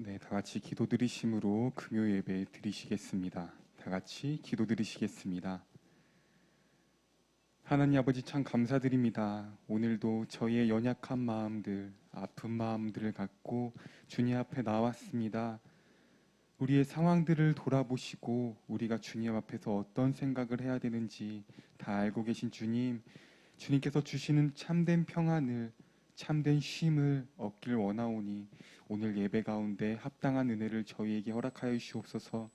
네, 다 같이 기도 드리심으로 금요 예배 드리시겠습니다. 다 같이 기도 드리시겠습니다. 하나님 아버지 참 감사드립니다. 오늘도 저희의 연약한 마음들, 아픈 마음들을 갖고 주님 앞에 나왔습니다. 우리의 상황들을 돌아보시고 우리가 주님 앞에서 어떤 생각을 해야 되는지 다 알고 계신 주님, 주님께서 주시는 참된 평안을, 참된 쉼을 얻길 원하오니 오늘 예배 가운데 합당한 은혜를 저희에게 허락하여 주시옵소서.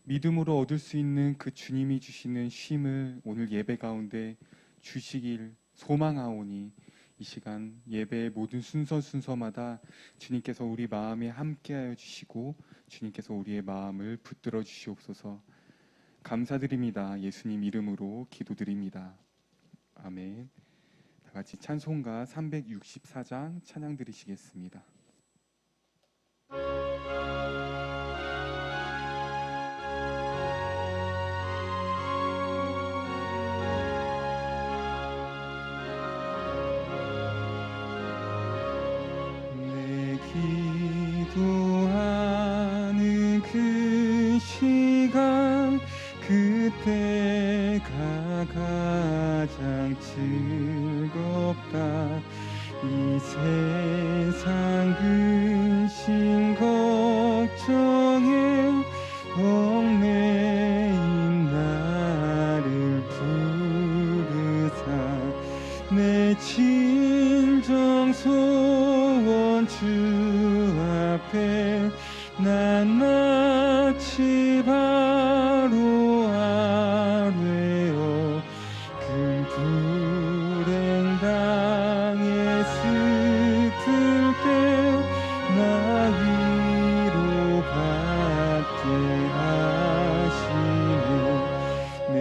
믿음으로 얻을 수 있는 그 주님이 주시는 쉼을 오늘 예배 가운데 주시길 소망하오니 이 시간 예배의 모든 순서마다 주님께서 우리 마음에 함께하여 주시고 주님께서 우리의 마음을 붙들어 주시옵소서. 감사드립니다. 예수님 이름으로 기도드립니다. 아멘. 다 같이 찬송가 364장 찬양 드리시겠습니다. 내 기도하는 그 시간 그때가 가장 즐겁다. 이 세상 근심 걱정에 얽매인 나를 부르사 내 진정 소원 주 앞에 난 마치 바로 아뢰어 그 불행 땅에 스칠 때 나 위로받게 하시네. 내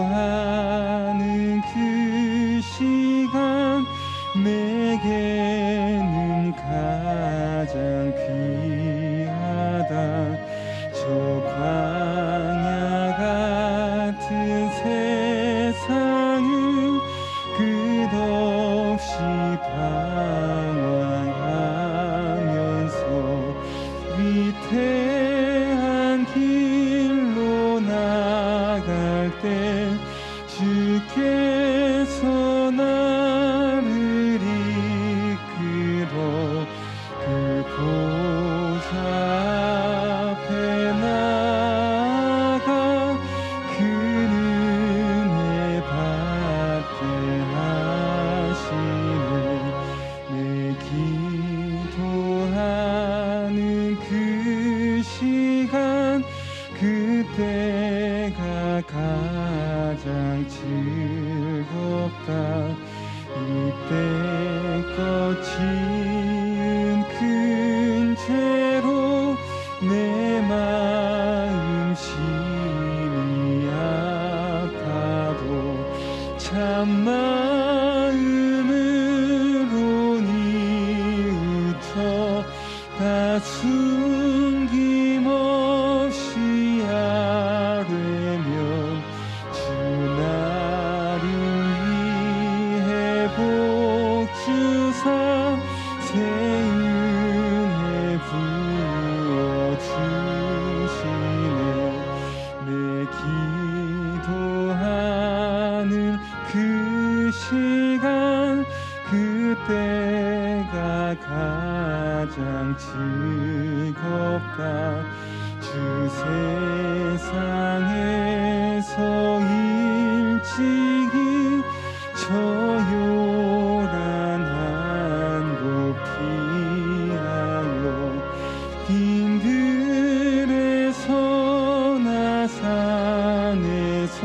기도하는 그 시간 내게는 가장 귀하다. 저 광야 같은 세상을 끝없이 방황하면서 위태한 길로 나갈 때 주께서 나를 이끌어 그 보좌 앞에 나아가 그 은혜 받게 하시네. 내 기도하는 그 시간 그때가 가장 즐겁다. 이때껏 지은 큰 죄로 내 마음 심히 아파도 참 마음으로 뉘우쳐 다 숨김없이 아뢰면 주 나를 위해 복 주사 새 은혜 부어 주시네. 내 기도하는 그 시간 그때가 가장 즐겁다. 주 세상에서 일찍이 저 요란한 곳 피하여 빈들에서나 산에서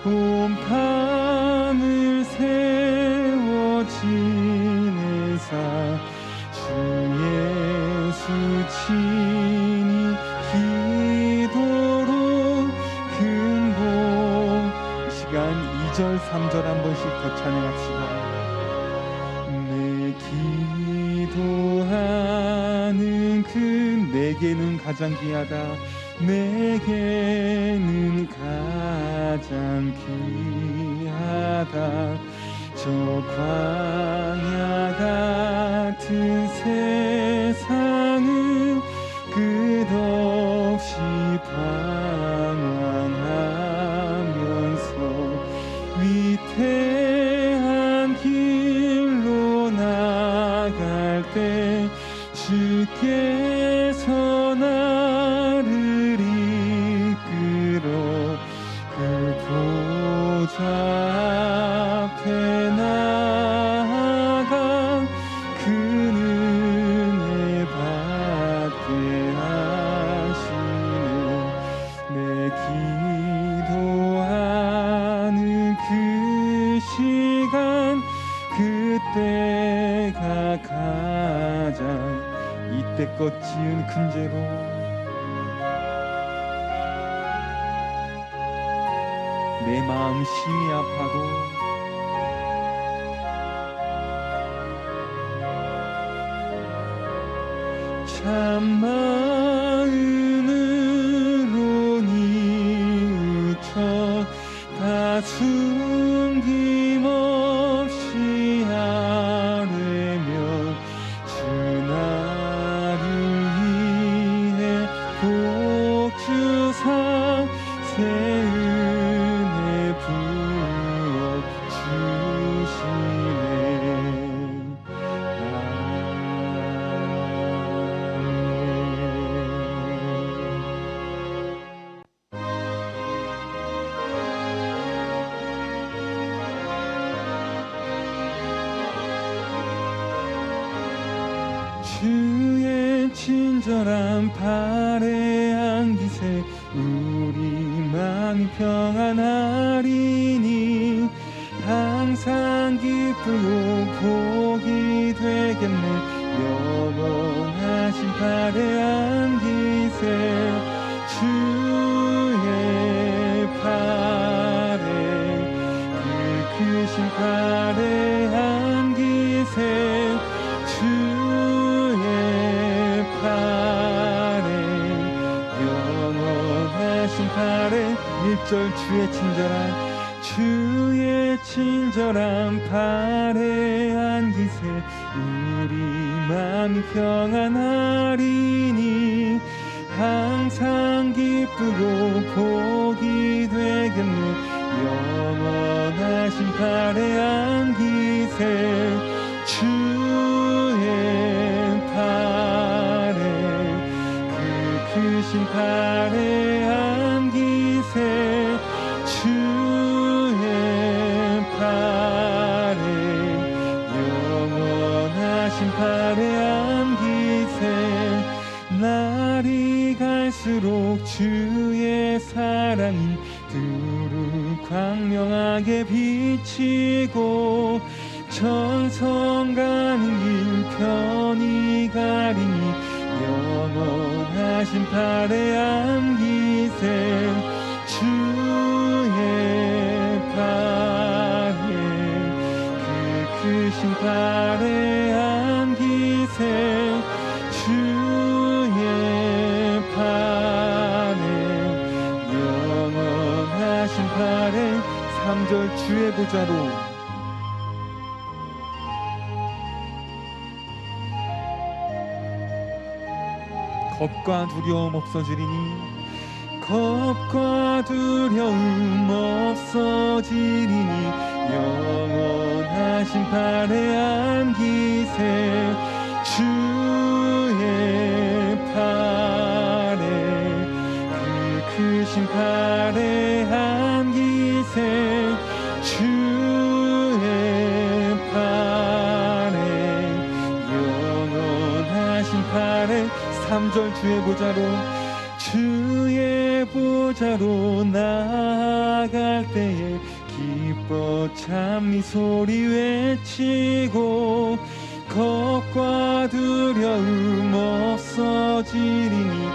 온 밤을 세워 지내사 주 예수 친히 기도로 근본 이 시간 2절 3절 한 번씩 더 찬양합시다. 내 기도하는 그 내게는 가장 귀하다. 내게는 가장 귀하다. 저 저 광야 같은 세상은 끝없이 방황하면서 위태한 길로 나갈 때 주께서 나를 이끌어 그 보좌 앞에 나아가 그 은혜 받게 하시는 내 기도하는 그 시간 그때가 가장 이때껏 지은 큰 죄로 내 마음 심히 아파도 참 마음으로 뉘우쳐 다 숨김없이 아뢰며 주 나를 위해 복 주사 새 은혜 부어 주시네. 주의 친절한 발에 안기세 우리 마음이 평안하리니 항상 기쁘고 복이 되겠네. 영원하신 발에 안기세 주의 발에 그 크신 발에 안기세 주의 팔에 영원하신 팔에 1절 주의 친절한 팔에 안기세 우리 마음이 평안하리니 항상 기쁘고 복이 되겠네. 영원하신 팔에 안기세 주의 팔에 그 크신 팔에 안기세 주의 팔에 영원하신 팔에 안기세 날이 갈수록 주의 사랑이 두루 광명하게 비치고 천성 가는 길 편히 가리니 영원하신 팔에 안기세 주의 팔에 그 크신 팔에 안기세 주의 팔에 영원하신 팔에 3절 주의 보좌로 겁과 두려움 없어지리니 겁과 두려움 없어지리니 영원하신 팔에 안기세 주의 팔에 그 크신 팔에 안기세 주의 팔에 영원하신 팔에 3절 주의 보좌로 나아갈 때에 기뻐 찬미 소리 외치고 겁과 두려움 없어지리니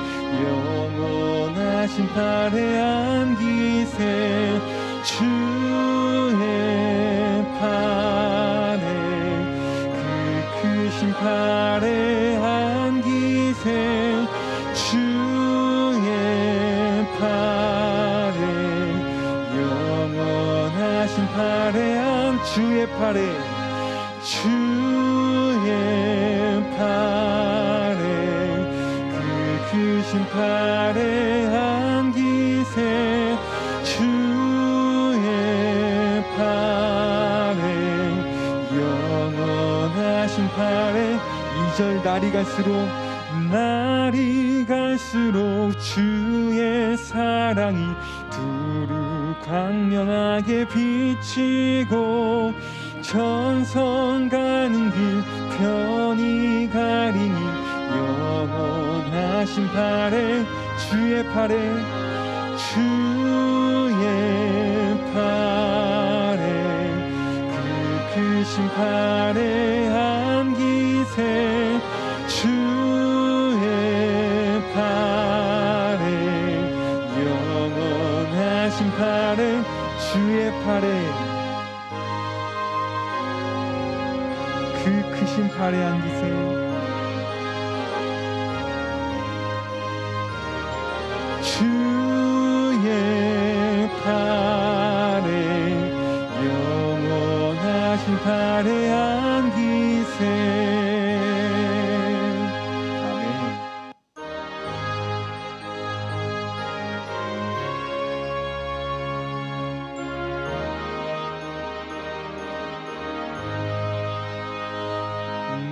영원하신 팔에 안기세 주의 팔에 그 크신 팔에 안기세 주의 팔에 영원하신 팔에 주의 팔에 그 크신 팔에 안기세 주의 팔에 영원하신 팔에 2절 날이 갈수록 주의 사랑이 두루 광명하게 비치고 천성 가는 길 편히 가리니 영원하신 팔에 주의 팔에 그 크신 팔에 안기세 주의 팔에 영원하신 팔에 주의 팔에 그 크신 팔에 안기세요. 주의 팔에 영원하신 팔에 안기세.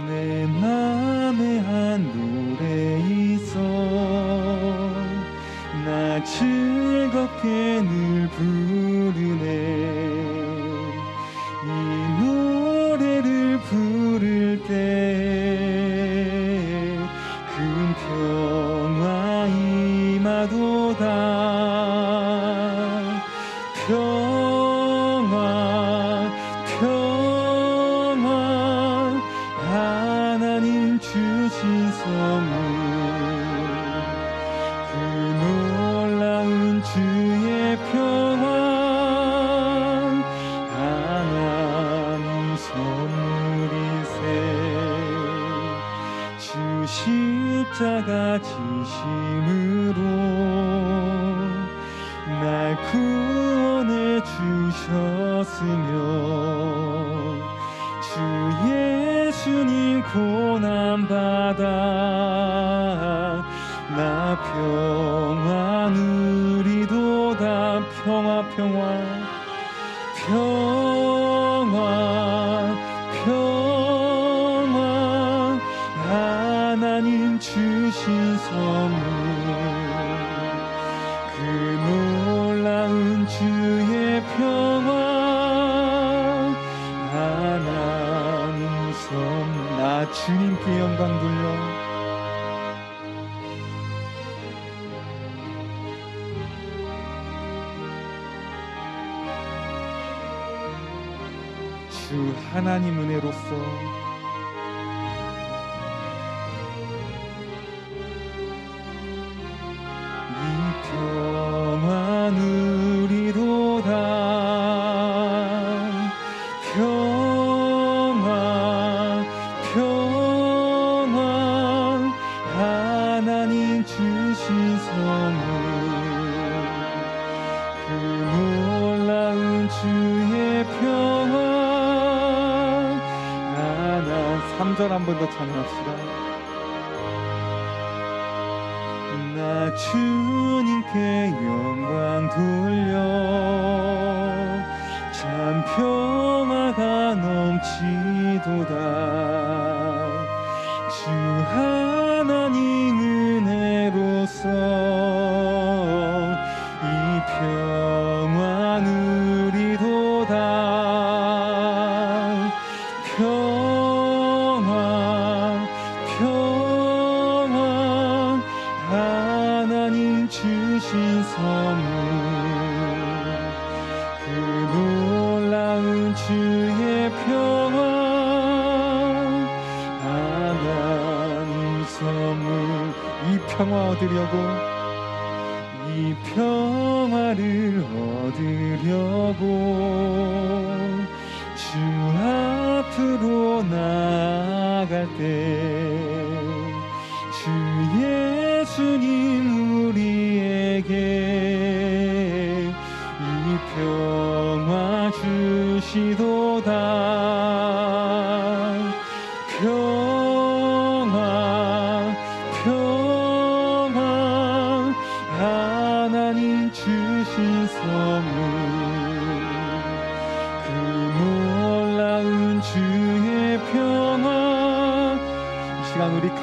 내 맘에 한 노래 있어 나 즐겁게 늘 부르네 이 노래를 부를 때 큰 평화 임하도다 평화 하나님 주신 선물 그 놀라운 주의 평화 하나님 선물이세 주 십자가 지심으로 날 구원해 주셨으며 주 예수님 고난받아 나 평화 누리도다 평화 하나님 주신 선물 그 놀라운 주의 평화 하나님 선물 나 주님께 영광 돌려 주 하나님 은혜로서 이 평화 누리도다 평화 하나님 주신 선물 그 놀라운 주의 평화 3절 한 번 더 찬양합시다. 나 주님께 영광 돌려 참 평화가 넘치도다 주 하나님 은혜로서 이 평화 누리도다 평화 하나님 주신 선물 그 놀라운 주의 평화 하나님 선물 이 평화 얻으려고 이 평화를 얻으려고 주 앞으로 나아갈 때 주 예수님 우리에게 이 평화 주시도다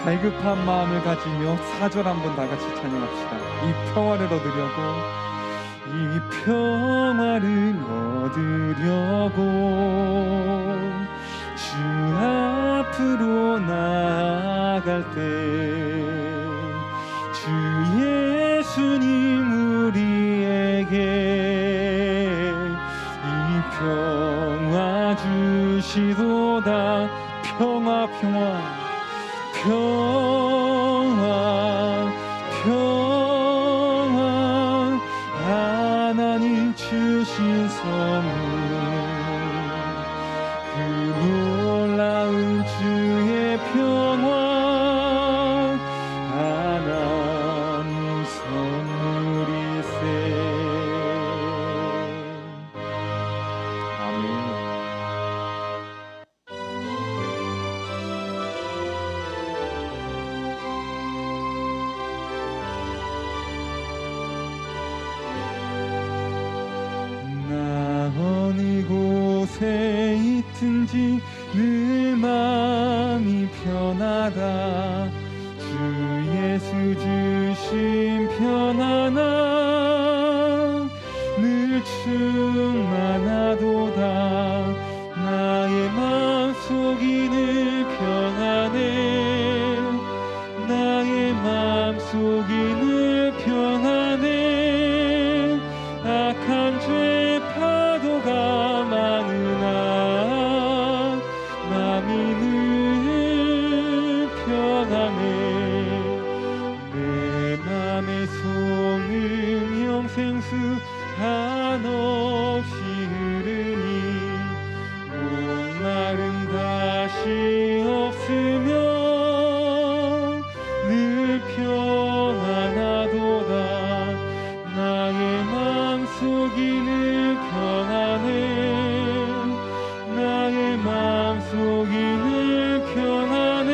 갈급한 마음을 가지며 4절 한번 다 같이 찬양합시다. 이 평화를 얻으려고, 이 평화를 얻으려고 주 앞으로 나아갈 때 주 예수님 우리에게 이 평화 주시도다. 평화 평화 평화 평화 하나님 주신 선물 그 놀라운 주의 평화 하나님 선물일세. 아멘. 어느 곳에 있든지 늘 마음이 편하다. 주 예수 주신 편안함 늘 충만하도다. 나의 마음속이 늘 평안해. 나의 마음속이 늘 평안해. 악한 죄 파도가 많으나 마음이 늘 평안해. 내 맘의 소음 영생수 한없이 흐르니 목마름 다시 없으며 늘 평안하도다. 나의 마음속이 늘 평안해. 나의 마음속이 늘 평안해.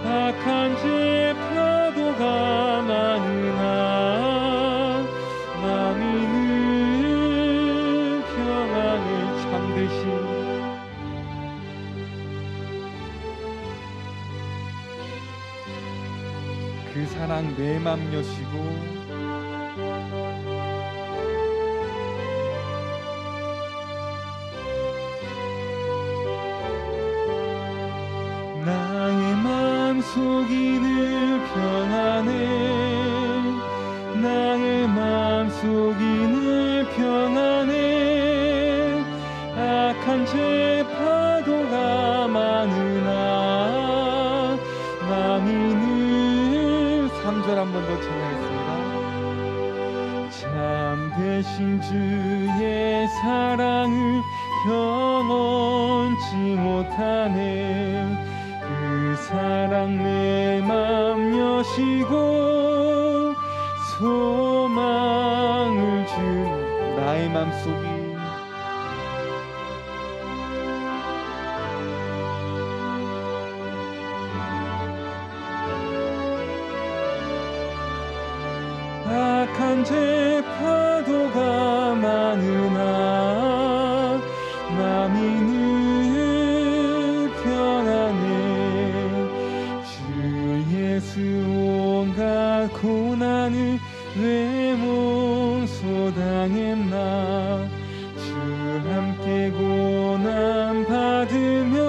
악한 죄 파도가 많으나 마음이 늘 평안해. 참되신 그 사랑 내 맘 여시고 나의 마음속이 늘 평안해. 나의 마음속이 늘 평안해. 악한 죄 파도가 많으나 마음이 늘 3절 한 번 더 찬양했습니다. 참되신 주의 사랑을 경험치 못하네. 그 사랑 내 맘 여시고 소망을 준 나의 맘속이 악한 죄 파도가 많으나 마음이 늘 평안해. 주 예수 온갖 고난을 왜 몽소당했나. 주 함께 고난 받으면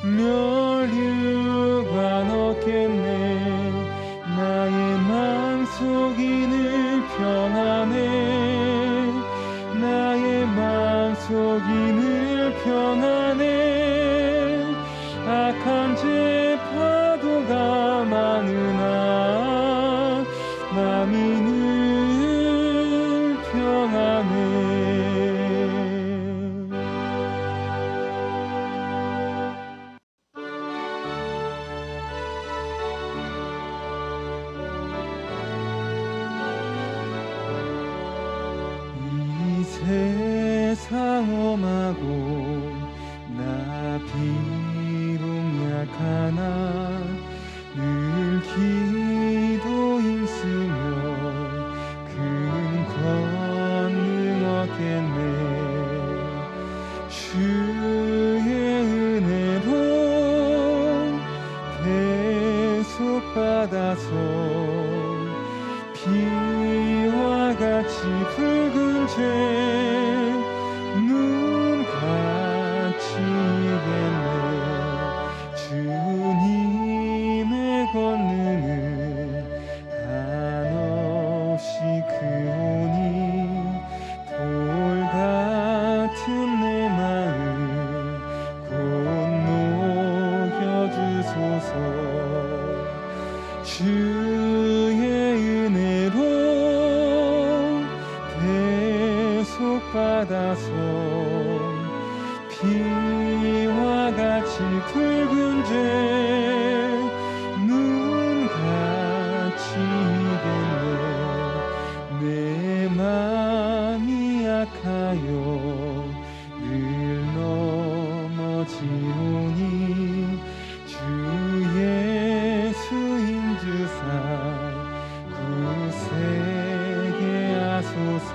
멸류관 얻겠네. 나의 마음속이 늘 평안해. 나의 마음속이 늘 평안해. 악한 죄 파도가 많으나 마음이 늘 평안해. 세상 험한 받아서 피와 같이 붉은 죄 눈같이 이겼네. 주님의 권능은 한없이 크오니 돌 같은 내 마음 곧 녹여주소서. 주의 은혜로 대속받아서 피와 같이 붉은 죄 눈같이 이겼네. 내 맘이 약하여 늘 넘어지오니 주 예수인 주사 굳세게 하소서.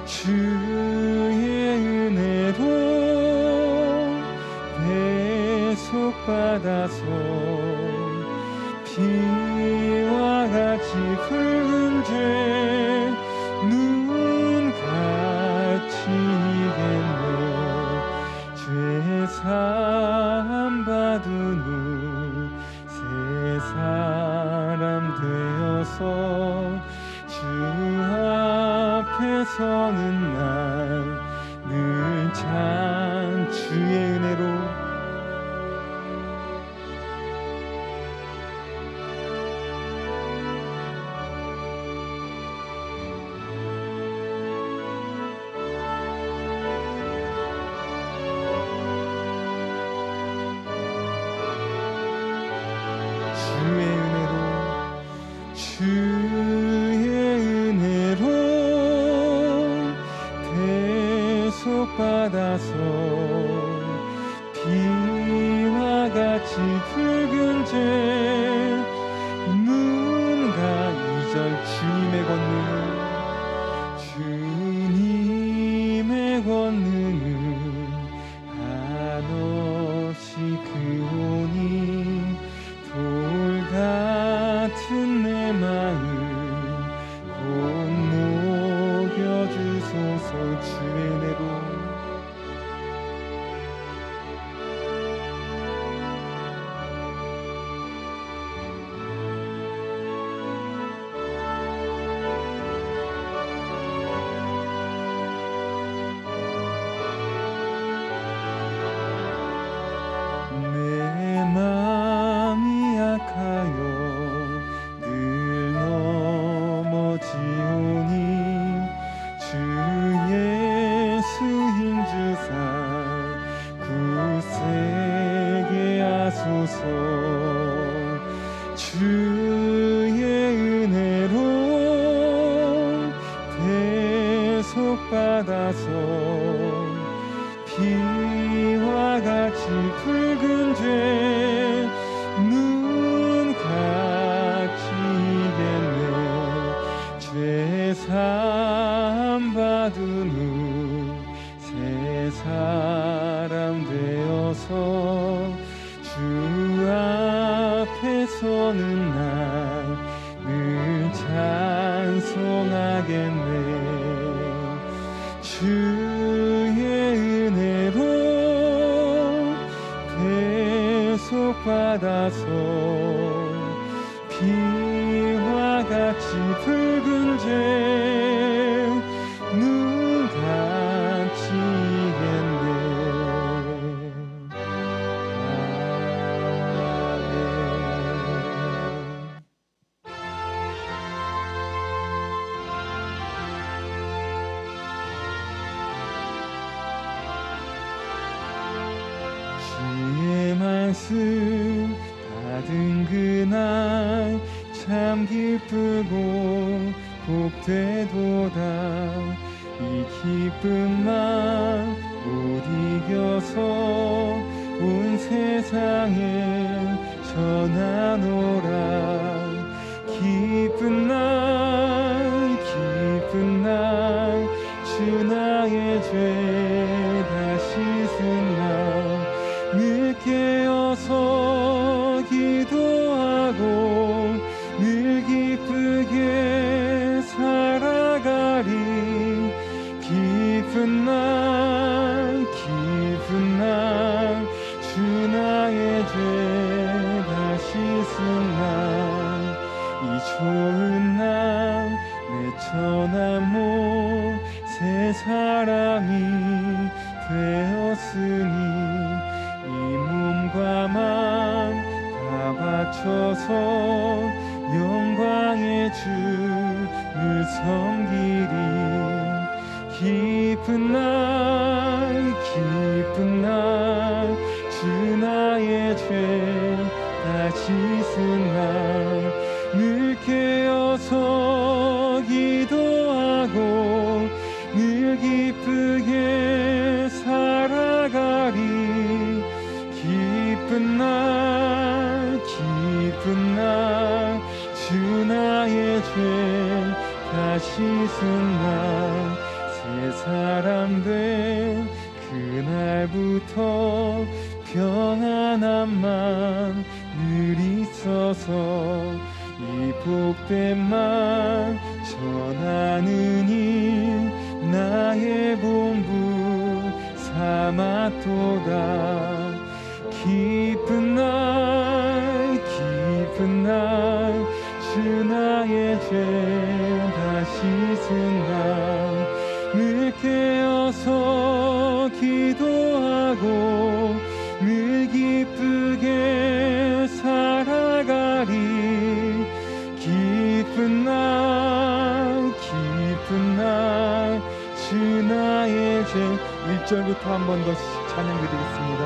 주의 은혜로 대속받아서 피와 같이 붉은 죄 눈같이 이겼네. 죄사함 받은 후 새 사람 되어서 주 앞에 서는 날 늘 주의 은혜로 받아서 피와 같이 붉은 죄 눈과 이절 주님의 권능은 한없이 크오니 돌 같은 내 마음 곧 녹여주소서. 주의 은혜로 내 맘이 약하여 늘 넘어지오니 주 예수인 주사 굳세게 하소서. 주의 은혜로 대속받아서 피와 같이 붉은 죄 눈같이 이겼네. 죄사함 받은 후 새 사람 되어서 주 앞에 서는 날 늘 찬송하겠네. 주의 은혜로 대속받아서 피와 같이 붉은 죄 눈같이 이겼네. 주의 말씀 받은 그날 참 기쁘고 복되도다. 이 기쁨만 못 이겨서 온 세상에 전하노라. 기쁜 날 주 나의 죄 다 씻은 날 늦게 어서 기도 맞춰서 영광의 주를 섬기리. 기쁜 날 주 나의 죄 다 씻은 날 늘 깨어서 기도하고 늘 기쁘게 살아가리. 기쁜 날 주 나의 죄 다 씻은 날 새 사람 된 그날부터 평안함만 늘 있어서 이 복됨만 전하느니 나의 본분 삼았도다. 기쁜 날 주 나의 죄 다 씻은 날 늘 깨어서 기도하고 늘 기쁘게 살아가리. 기쁜 날 주 나의 죄. 1절부터 한 번 더 찬양 드리겠습니다.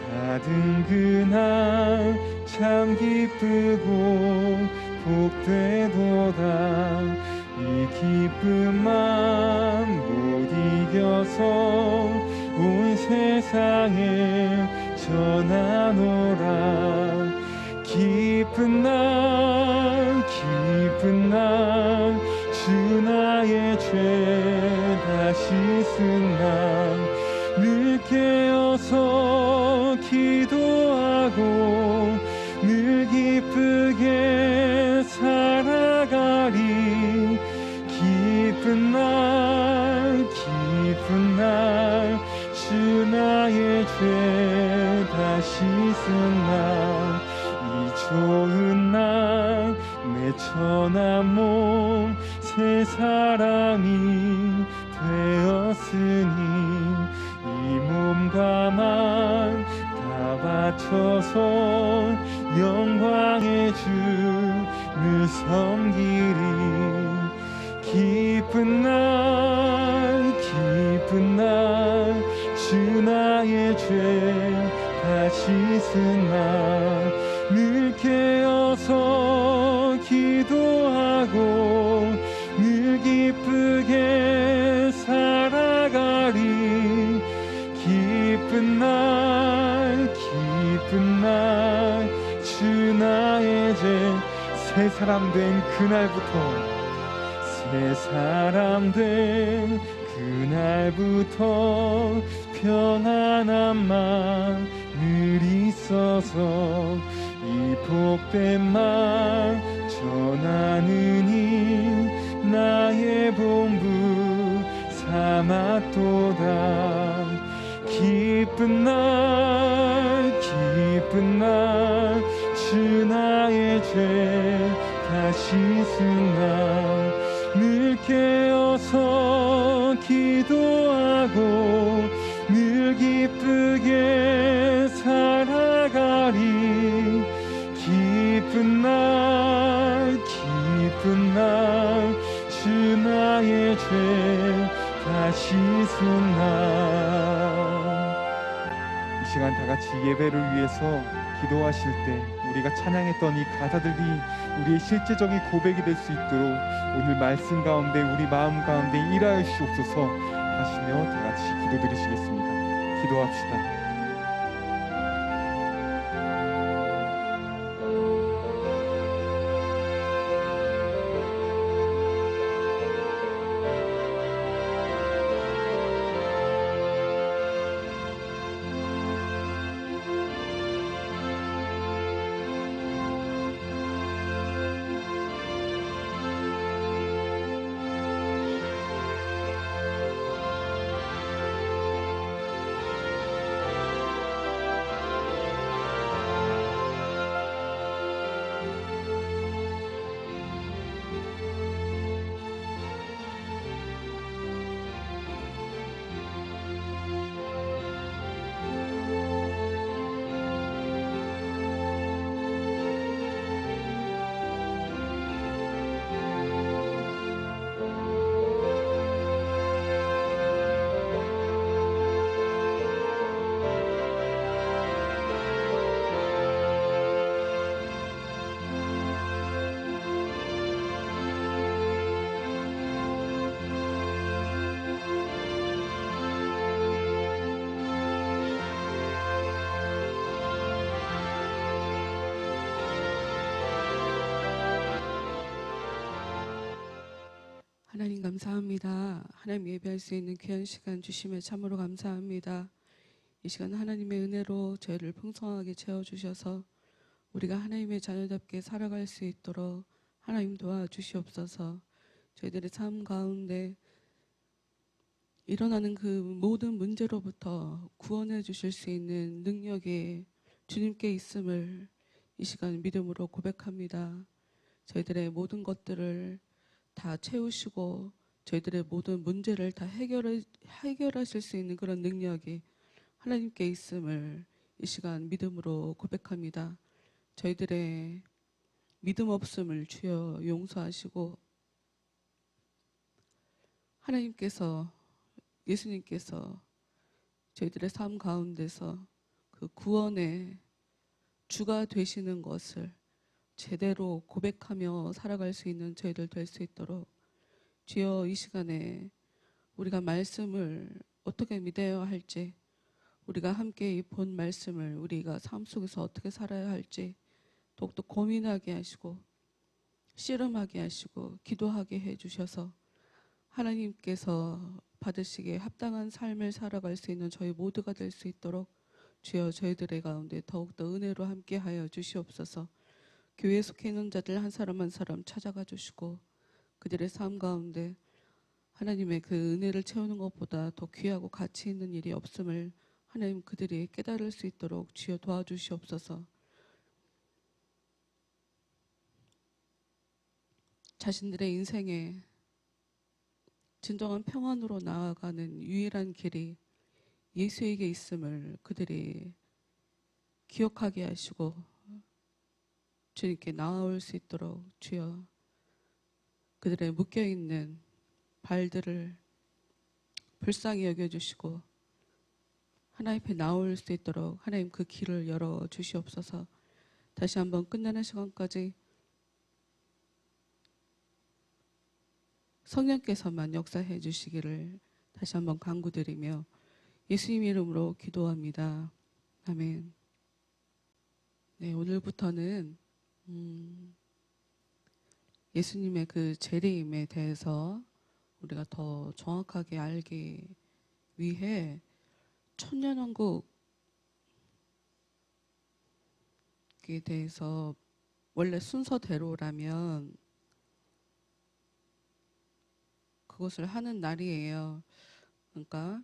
받은 그날 참 기쁘고 복되도다. 이 기쁨만 못 이겨서 온 세상에 전하노라. 기쁜 날 주 나의 죄 다 씻은 날 늘 깨어서 기도하고 늘 기쁘게 살아가리. 기쁜 날 주 나의 죄 다 씻은 날 이 좋은 날 내 천한 몸 새 사람이 되었으니 이 몸과 맘 다 바쳐서 영광의 주를 섬기리. 기쁜 날 주 나의 죄 다 씻은 날 늘 깨어서 기도하고 늘 기쁘게 살아가리. 기쁜 날 주 나의 죄 새 사람 된 그날부터 평안함만 늘 있어서 이 복됨만 전하느니 나의 본분 삼았도다. 기쁜 날 주 나의 죄 다 씻은 날 늘 깨어서 기도하고 늘 기쁘게 살아가리. 기쁜 날 주 나의 죄 다 씻은 날. 이 시간 다 같이 예배를 위해서 기도하실 때 우리가 찬양했던 이 가사들이 우리의 실제적인 고백이 될 수 있도록 오늘 말씀 가운데 우리 마음 가운데 일하여 주옵소서 하시며 다 같이 기도드리시겠습니다. 기도합시다. 하나님 감사합니다. 하나님 예배할 수 있는 귀한 시간 주심에 참으로 감사합니다. 이 시간 하나님의 은혜로 저희를 풍성하게 채워주셔서 우리가 하나님의 자녀답게 살아갈 수 있도록 하나님 도와주시옵소서. 저희들의 삶 가운데 일어나는 그 모든 문제로부터 구원해 주실 수 있는 능력이 주님께 있음을 이 시간 믿음으로 고백합니다. 저희들의 모든 것들을 다 채우시고 저희들의 모든 문제를 다 해결하실 수 있는 그런 능력이 하나님께 있음을 이 시간 믿음으로 고백합니다. 저희들의 믿음 없음을 주여 용서하시고 하나님께서 예수님께서 저희들의 삶 가운데서 그 구원의 주가 되시는 것을 제대로 고백하며 살아갈 수 있는 저희들 될 수 있도록 주여 이 시간에 우리가 말씀을 어떻게 믿어야 할지, 우리가 함께 이 본 말씀을 우리가 삶 속에서 어떻게 살아야 할지 더욱더 고민하게 하시고 씨름하게 하시고 기도하게 해주셔서 하나님께서 받으시기에 합당한 삶을 살아갈 수 있는 저희 모두가 될 수 있도록 주여 저희들의 가운데 더욱더 은혜로 함께하여 주시옵소서. 교회에 속해 있는 자들 한 사람 한 사람 찾아가 주시고 그들의 삶 가운데 하나님의 그 은혜를 채우는 것보다 더 귀하고 가치 있는 일이 없음을 하나님 그들이 깨달을 수 있도록 주여 도와주시옵소서. 자신들의 인생에 진정한 평안으로 나아가는 유일한 길이 예수에게 있음을 그들이 기억하게 하시고 주님께 나아올 수 있도록 주여 그들의 묶여있는 발들을 불쌍히 여겨주시고 하나님 앞에 나올 수 있도록 하나님 그 길을 열어 주시옵소서. 다시 한번 끝나는 시간까지 성령께서만 역사해 주시기를 다시 한번 간구드리며 예수님 이름으로 기도합니다. 아멘. 네, 오늘부터는 예수님의 그 재림에 대해서 우리가 더 정확하게 알기 위해 천년왕국에 대해서 원래 순서대로라면 그것을 하는 날이에요. 그러니까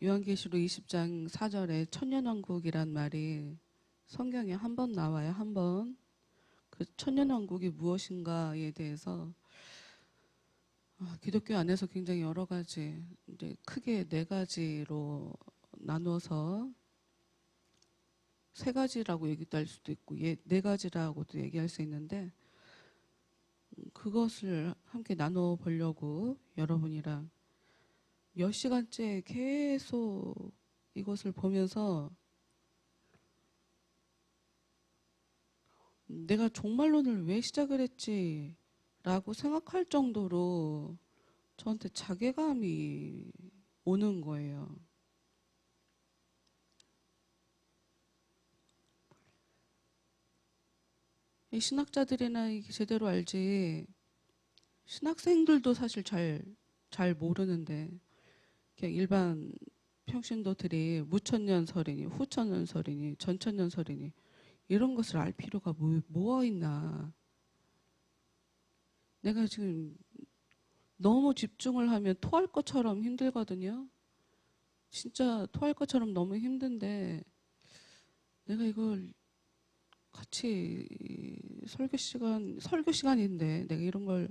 요한계시록 20장 4절에 천년왕국이란 말이 성경에 한 번 나와요. 한 번. 그 천년왕국이 무엇인가에 대해서 기독교 안에서 굉장히 여러 가지 이제 크게 네 가지로 나누어서 세 가지라고 얘기도 할 수도 있고 네 가지라고도 얘기할 수 있는데 그것을 함께 나눠 보려고 여러분이랑 몇 시간째 계속 이것을 보면서 내가 종말론을 왜 시작을 했지 라고 생각할 정도로 저한테 자괴감이 오는 거예요. 이 신학자들이나 이게 제대로 알지 신학생들도 사실 잘 모르는데 그냥 일반 평신도들이 무천년설이니 후천년설이니 전천년설이니 이런 것을 알 필요가 뭐가 있나. 내가 지금 너무 집중을 하면 토할 것처럼 힘들거든요. 진짜 토할 것처럼 너무 힘든데 내가 이걸 같이 설교 시간인데 내가 이런 걸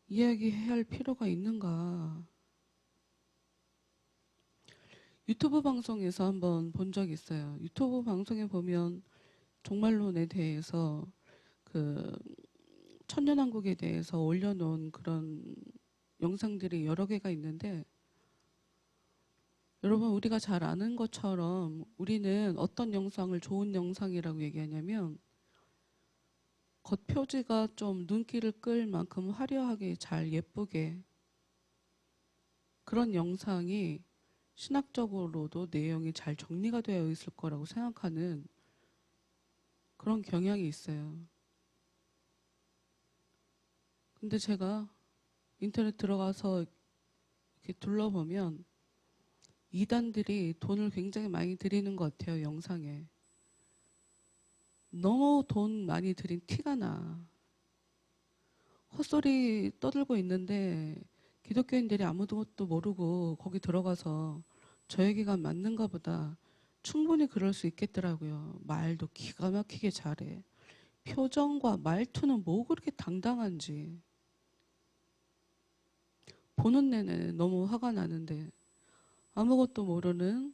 이야기해야 할 필요가 있는가. 유튜브 방송에서 한번 본 적 있어요. 유튜브 방송에 보면 종말론에 대해서 그 천년왕국에 대해서 올려놓은 그런 영상들이 여러 개가 있는데 여러분 우리가 잘 아는 것처럼 우리는 어떤 영상을 좋은 영상이라고 얘기하냐면 겉표지가 좀 눈길을 끌 만큼 화려하게 잘 예쁘게 그런 영상이 신학적으로도 내용이 잘 정리가 되어 있을 거라고 생각하는 그런 경향이 있어요. 근데 제가 인터넷 들어가서 이렇게 둘러보면 이단들이 돈을 굉장히 많이 들이는 것 같아요. 영상에. 너무 돈 많이 들인 티가 나. 헛소리 떠들고 있는데 기독교인들이 아무것도 모르고 거기 들어가서 저 얘기가 맞는가 보다. 충분히 그럴 수 있겠더라고요. 말도 기가 막히게 잘해. 표정과 말투는 뭐 그렇게 당당한지. 보는 내내 너무 화가 나는데 아무것도 모르는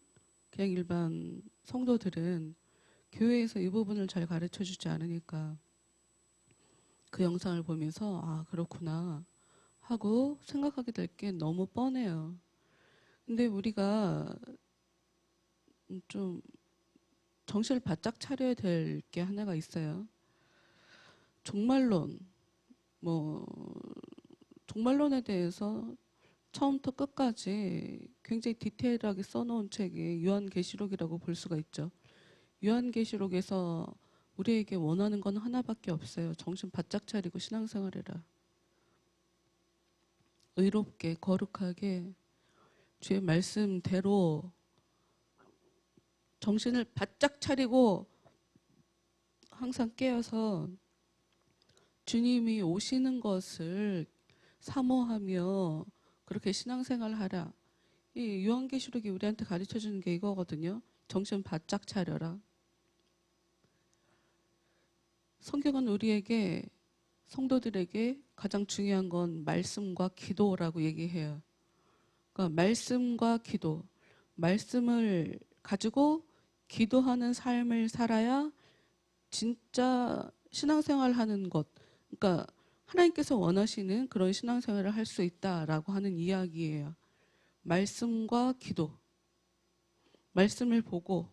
그냥 일반 성도들은 교회에서 이 부분을 잘 가르쳐 주지 않으니까 그 영상을 보면서 아, 그렇구나 하고 생각하게 될 게 너무 뻔해요. 근데 우리가 좀 정신을 바짝 차려야 될 게 하나가 있어요. 종말론, 뭐 종말론에 대해서 처음부터 끝까지 굉장히 디테일하게 써놓은 책이 요한계시록이라고 볼 수가 있죠. 요한계시록에서 우리에게 원하는 건 하나밖에 없어요. 정신 바짝 차리고 신앙생활해라. 의롭게 거룩하게 주의 말씀대로 정신을 바짝 차리고 항상 깨어서 주님이 오시는 것을 사모하며 그렇게 신앙생활하라. 이 요한계시록이 우리한테 가르쳐주는 게 이거거든요. 정신 바짝 차려라. 성경은 우리에게 성도들에게 가장 중요한 건 말씀과 기도라고 얘기해요. 그러니까 말씀과 기도, 말씀을 가지고 기도하는 삶을 살아야 진짜 신앙생활 하는 것, 그러니까 하나님께서 원하시는 그런 신앙생활을 할 수 있다라고 하는 이야기예요. 말씀과 기도, 말씀을 보고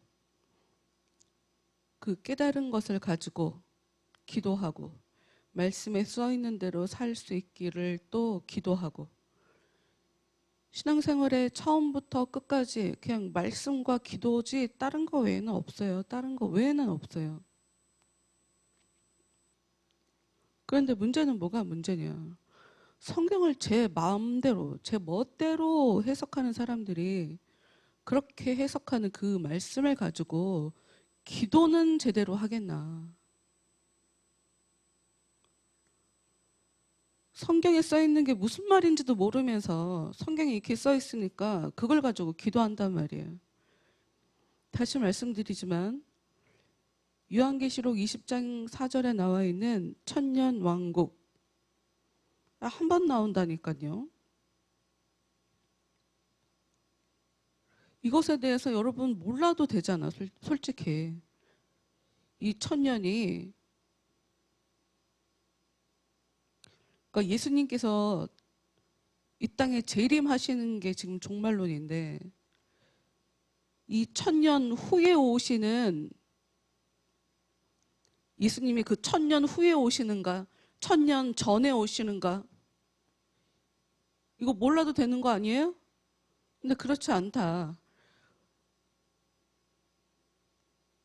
그 깨달은 것을 가지고 기도하고 말씀에 써 있는 대로 살 수 있기를 또 기도하고 신앙생활의 처음부터 끝까지 그냥 말씀과 기도지 다른 거 외에는 없어요. 다른 거 외에는 없어요. 그런데 문제는 뭐가 문제냐. 성경을 제 마음대로, 제 멋대로 해석하는 사람들이 그렇게 해석하는 그 말씀을 가지고 기도는 제대로 하겠나. 성경에 써 있는 게 무슨 말인지도 모르면서 성경에 이렇게 써 있으니까 그걸 가지고 기도한단 말이에요. 다시 말씀드리지만 요한계시록 20장 4절에 나와 있는 천년 왕국 한 번 나온다니까요. 이것에 대해서 여러분 몰라도 되잖아. 솔직히 이 천년이 그러니까 예수님께서 이 땅에 재림하시는 게 지금 종말론인데 이 천년 후에 오시는 예수님이 그 천년 후에 오시는가 천년 전에 오시는가 이거 몰라도 되는 거 아니에요? 근데 그렇지 않다.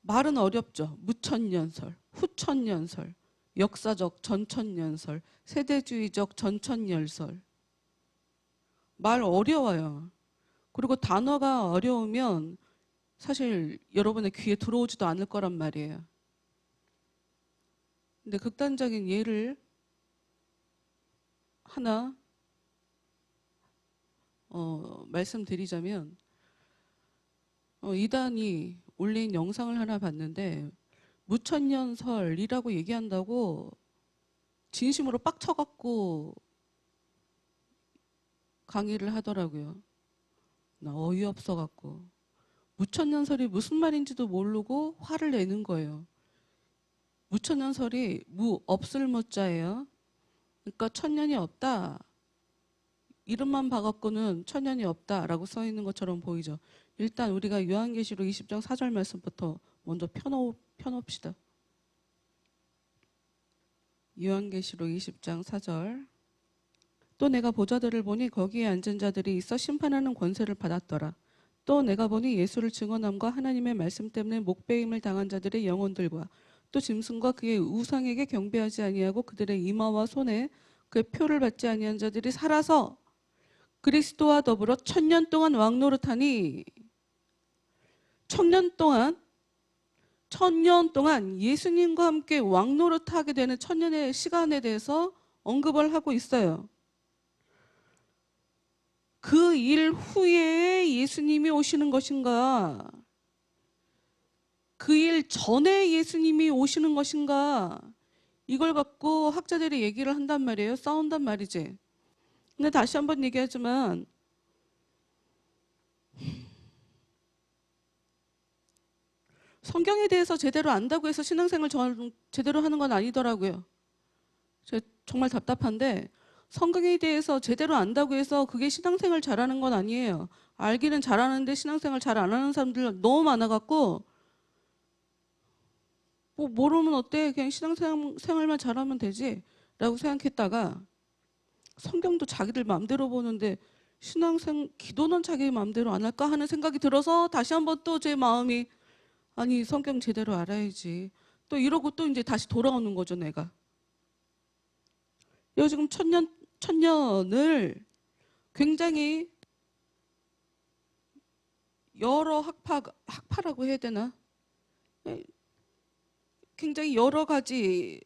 말은 어렵죠. 무천년설, 후천년설, 역사적 전천년설, 세대주의적 전천열설. 말 어려워요. 그리고 단어가 어려우면 사실 여러분의 귀에 들어오지도 않을 거란 말이에요. 근데 극단적인 예를 하나 말씀드리자면 이단이 올린 영상을 하나 봤는데 무천년설이라고 얘기한다고 진심으로 빡쳐갖고 강의를 하더라고요. 나 어이없어갖고 무천년설이 무슨 말인지도 모르고 화를 내는 거예요. 무천년설이 없을 무자예요. 그러니까 천년이 없다. 이름만 봐갖고는 천년이 없다라고 써 있는 것처럼 보이죠. 일단 우리가 요한계시록 20장 4절 말씀부터 먼저 펴놓읍시다. 요한계시록 20장 4절 또 내가 보좌들을 보니 거기에 앉은 자들이 있어 심판하는 권세를 받았더라. 또 내가 보니 예수를 증언함과 하나님의 말씀 때문에 목배임을 당한 자들의 영혼들과 또 짐승과 그의 우상에게 경배하지 아니하고 그들의 이마와 손에 그의 표를 받지 아니한 자들이 살아서 그리스도와 더불어 1000년 동안 왕노릇하니, 1000년 동안 예수님과 함께 왕노릇하게 되는 1000년의 시간에 대해서 언급을 하고 있어요. 그 일 후에 예수님이 오시는 것인가? 그 일 전에 예수님이 오시는 것인가? 이걸 갖고 학자들이 얘기를 한단 말이에요. 싸운단 말이지. 근데 다시 한번 얘기하지만 성경에 대해서 제대로 안다고 해서 신앙생활 제대로 하는 건 아니더라고요. 제가 정말 답답한데 성경에 대해서 제대로 안다고 해서 그게 신앙생활 잘하는 건 아니에요. 알기는 잘하는데 신앙생활 잘 안 하는 사람들 너무 많아갖고 뭐 모르면 어때? 그냥 신앙생활만 잘하면 되지 라고 생각했다가 성경도 자기들 마음대로 보는데 기도는 자기 마음대로 안 할까 하는 생각이 들어서 다시 한번 또 제 마음이 아니 성경 제대로 알아야지 또 이러고 또 이제 다시 돌아오는 거죠. 내가 요 지금 천년을 굉장히 여러 학파라고 해야 되나? 굉장히 여러 가지로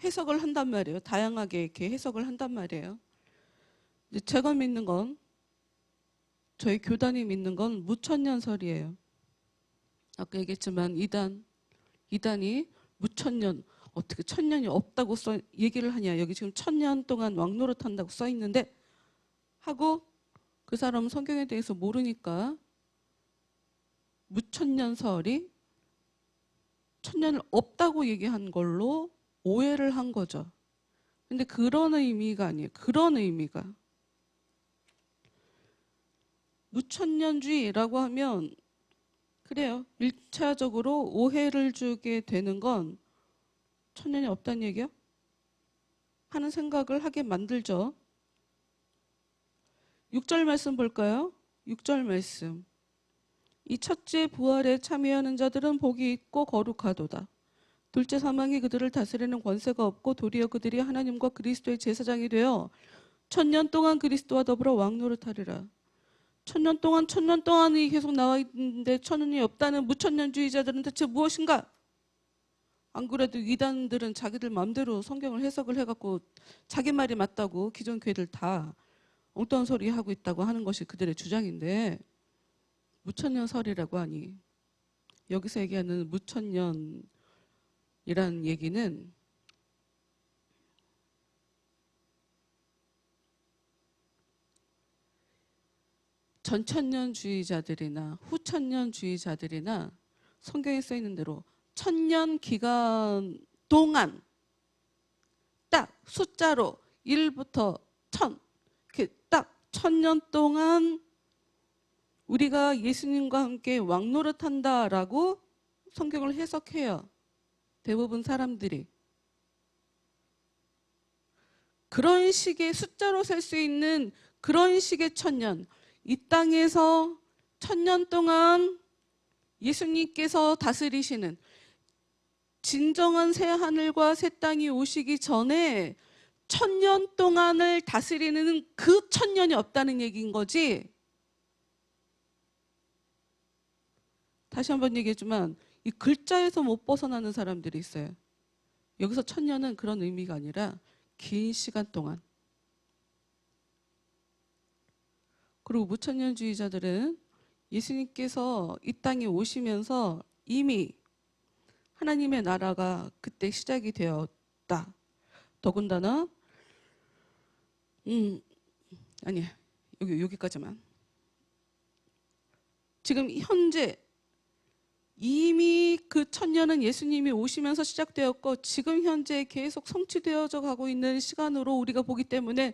해석을 한단 말이에요. 다양하게 이렇게 해석을 한단 말이에요. 제가 믿는 건, 저희 교단이 믿는 건 무천년설이에요. 아까 얘기했지만 이단이 무천년, 어떻게 1000년이 없다고 얘기를 하냐. 여기 지금 1000년 동안 왕노릇 한다고 써 있는데 하고 그 사람은 성경에 대해서 모르니까 무천년설이 1000년을 없다고 얘기한 걸로 오해를 한 거죠. 근데 그런 의미가 아니에요. 그런 의미가. 무천년주의라고 하면 그래요. 1차적으로 오해를 주게 되는 건 1000년이 없다는 얘기야? 하는 생각을 하게 만들죠. 6절 말씀 볼까요? 6절 말씀. 이 첫째 부활에 참여하는 자들은 복이 있고 거룩하도다. 둘째 사망이 그들을 다스리는 권세가 없고 도리어 그들이 하나님과 그리스도의 제사장이 되어 1000년 동안 그리스도와 더불어 왕노릇하리라. 1000년 동안이 계속 나와 있는데 1000년이 없다는 무천년주의자들은 대체 무엇인가? 안 그래도 이단들은 자기들 마음대로 성경을 해석을 해갖고 자기 말이 맞다고 기존 교회들 다 엉뚱한 소리 하고 있다고 하는 것이 그들의 주장인데, 무천년설이라고 하니 여기서 얘기하는 무천년이라는 얘기는 전천년주의자들이나 후천년주의자들이나 성경에 써 있는 대로 1000년 기간 동안 딱 숫자로 1부터 1000 이렇게 딱 1000년 동안 우리가 예수님과 함께 왕노릇한다라고 성경을 해석해요. 대부분 사람들이. 그런 식의 숫자로 셀 수 있는 그런 식의 1000년, 이 땅에서 1000년 동안 예수님께서 다스리시는 진정한 새 하늘과 새 땅이 오시기 전에 1000년 동안을 다스리는 그 1000년이 없다는 얘기인 거지. 다시 한번 얘기했지만 이 글자에서 못 벗어나는 사람들이 있어요. 여기서 1000년은 그런 의미가 아니라 긴 시간 동안. 그리고 무천년주의자들은 예수님께서 이 땅에 오시면서 이미 하나님의 나라가 그때 시작이 되었다. 더군다나 아니야. 여기까지만. 지금 현재 이미 그 1000년은 예수님이 오시면서 시작되었고 지금 현재 계속 성취되어져 가고 있는 시간으로 우리가 보기 때문에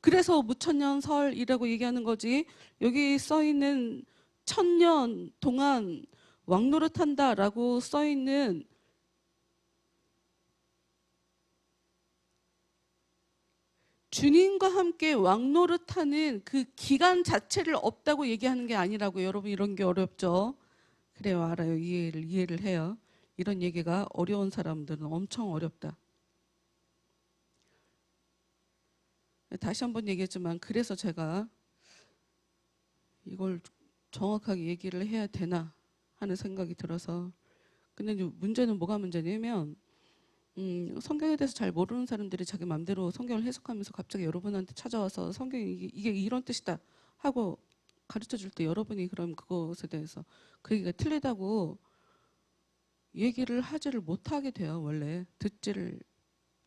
그래서 무천년설이라고 얘기하는 거지. 여기 써 있는 1000년 동안 왕노릇한다라고 써 있는 주님과 함께 왕노릇하는 그 기간 자체를 없다고 얘기하는 게 아니라고요. 여러분 이런 게 어렵죠? 그래요. 알아요. 이해를 해요. 이런 얘기가 어려운 사람들은 엄청 어렵다. 다시 한번 얘기했지만 그래서 제가 이걸 정확하게 얘기를 해야 되나 하는 생각이 들어서. 근데 이제 문제는 뭐가 문제냐면 성경에 대해서 잘 모르는 사람들이 자기 마음대로 성경을 해석하면서 갑자기 여러분한테 찾아와서 성경이 이게 이런 뜻이다 하고 가르쳐 줄 때 여러분이 그럼 그것에 대해서 그 얘기가 틀리다고 얘기를 하지를 못하게 돼요. 원래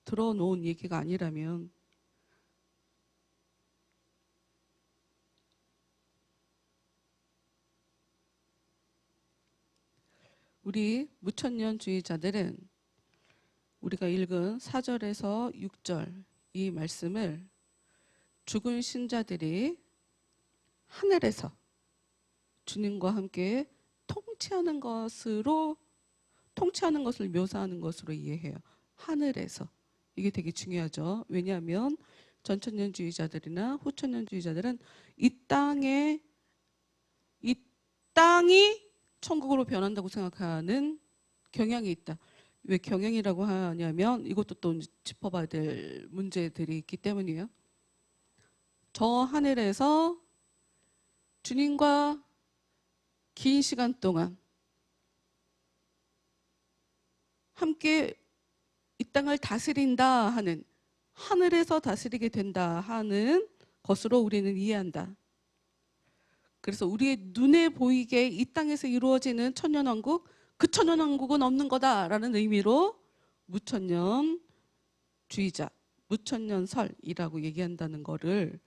들어놓은 얘기가 아니라면. 우리 무천년주의자들은 우리가 읽은 4절에서 6절 이 말씀을 죽은 신자들이 하늘에서 주님과 함께 통치하는 것을 묘사하는 것으로 이해해요. 하늘에서. 이게 되게 중요하죠. 왜냐하면 전천년주의자들이나 후천년주의자들은 이 땅이 천국으로 변한다고 생각하는 경향이 있다. 왜 경향이라고 하냐면 이것도 또 짚어봐야 될 문제들이 있기 때문이에요. 저 하늘에서 주님과 긴 시간 동안 함께 이 땅을 다스린다 하는, 하늘에서 다스리게 된다 하는 것으로 우리는 이해한다. 그래서 우리의 눈에 보이게 이 땅에서 이루어지는 천년왕국, 그 천년왕국은 없는 거다라는 의미로 무천년주의자, 무천년설이라고 얘기한다는 거를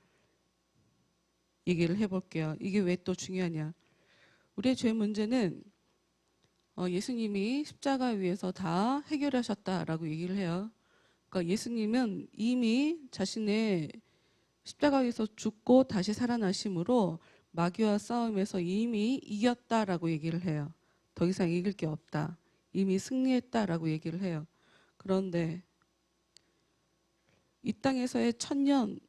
얘기를 해볼게요. 이게 왜 또 중요하냐. 우리의 죄 문제는 예수님이 십자가 위에서 다 해결하셨다라고 얘기를 해요. 그러니까 예수님은 이미 자신의 십자가 위에서 죽고 다시 살아나심으로 마귀와 싸움에서 이미 이겼다라고 얘기를 해요. 더 이상 이길 게 없다. 이미 승리했다라고 얘기를 해요. 그런데 이 땅에서의 천년이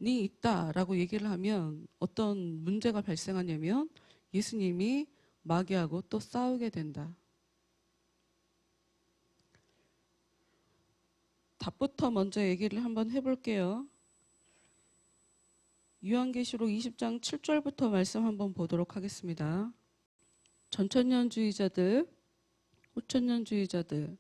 있다라고 얘기를 하면 어떤 문제가 발생하냐면 예수님이 마귀하고 또 싸우게 된다. 답부터 먼저 얘기를 한번 해볼게요. 요한계시록 20장 7절부터 말씀 한번 보도록 하겠습니다. 전천년주의자들, 후천년주의자들,